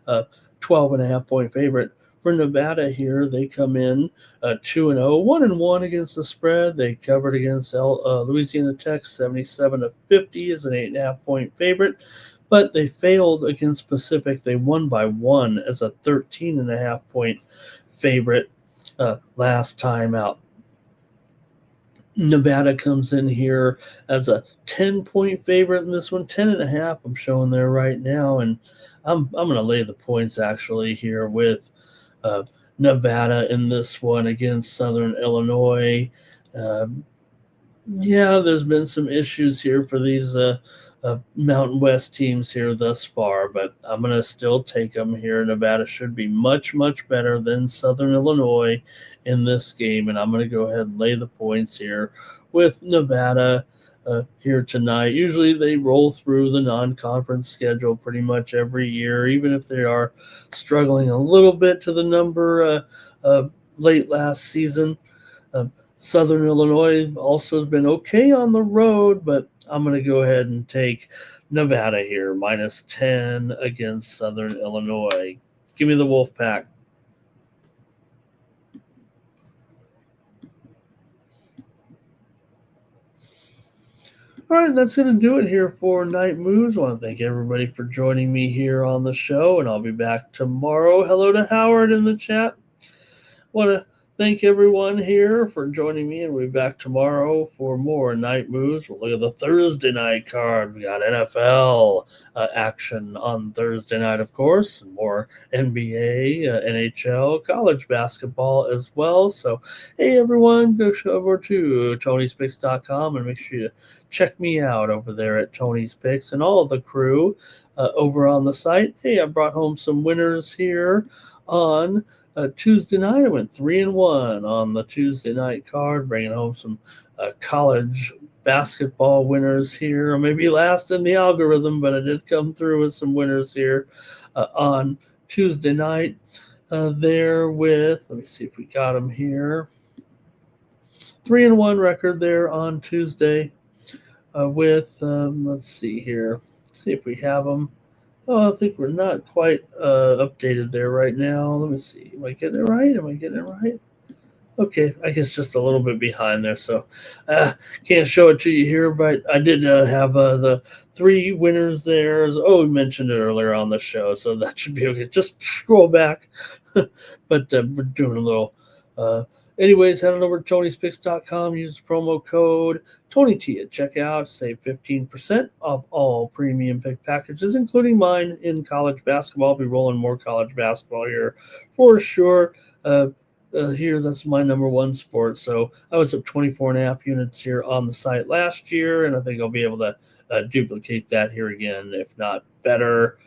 12.5-point favorite. For Nevada here, they come in 2-0, 1-1 against the spread. They covered against Louisiana Tech 77-50 as an 8.5-point favorite, but they failed against Pacific. They won by 1 as a 13.5-point favorite last time out. Nevada comes in here as a 10-point favorite in this one, 10.5. I'm showing there right now, and I'm going to lay the points actually here with uh, Nevada in this one against Southern Illinois. Um, yeah, there's been some issues here for these Mountain West teams here thus far, but I'm going to still take them here. Nevada should be much, much better than Southern Illinois in this game, and I'm going to go ahead and lay the points here with Nevada here tonight. Usually they roll through the non-conference schedule pretty much every year, even if they are struggling a little bit to the number late last season. Southern Illinois also has been okay on the road, but I'm going to go ahead and take Nevada here, -10 against Southern Illinois. Give me the Wolfpack. All right, that's going to do it here for Night Moves. I want to thank everybody for joining me here on the show, and I'll be back tomorrow. Hello to Howard in the chat. Want to thank everyone here for joining me, and we'll be back tomorrow for more Night Moves. We'll look at the Thursday night card. We got NFL action on Thursday night, of course, and more NBA, NHL, college basketball as well. So, hey, everyone, go over to Tony'sPicks.com and make sure you check me out over there at Tony's Picks and all of the crew over on the site. Hey, I brought home some winners here on Tuesday night. I went 3-1 on the Tuesday night card, bringing home some college basketball winners here. I may be last in the algorithm, but I did come through with some winners here on Tuesday night. There with, let me see if we got them here. 3-1 record there on Tuesday with, let's see here. See if we have them. Oh, I think we're not quite updated there right now. Let me see. Am I getting it right? Okay, I guess just a little bit behind there, so can't show it to you here, but I did have the 3 winners there. Oh, we mentioned it earlier on the show, so that should be okay. Just scroll back. But we're doing a little anyways, head on over to Tony'sPicks.com. Use the promo code TonyT at checkout. Save 15% off all premium pick packages, including mine in college basketball. I'll be rolling more college basketball here for sure. Here, that's my number one sport. So I was up 24.5 units here on the site last year, and I think I'll be able to duplicate that here again, if not better.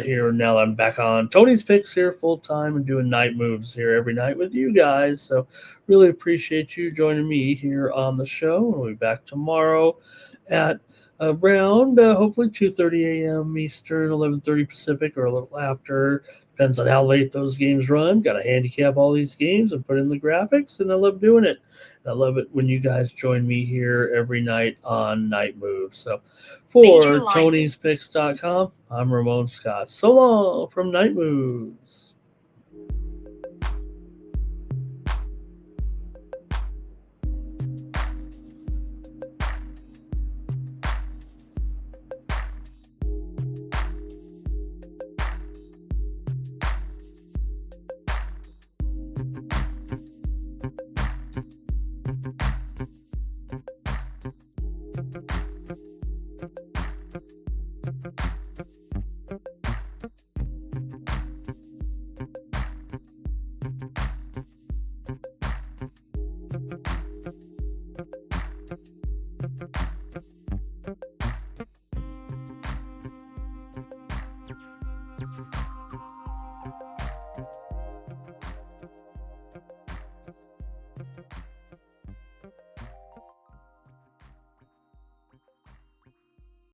Here now that I'm back on Tony's Picks here full time and doing night moves here every night with you guys. So really appreciate you joining me here on the show. We'll be back tomorrow at around hopefully 2:30 a.m. Eastern, 11:30 Pacific, or a little after. Depends on how late those games run. Got to handicap all these games and put in the graphics, and I love doing it. I love it when you guys join me here every night on Night Moves. So for Tony'sPicks.com, I'm Ramon Scott. So long from Night Moves.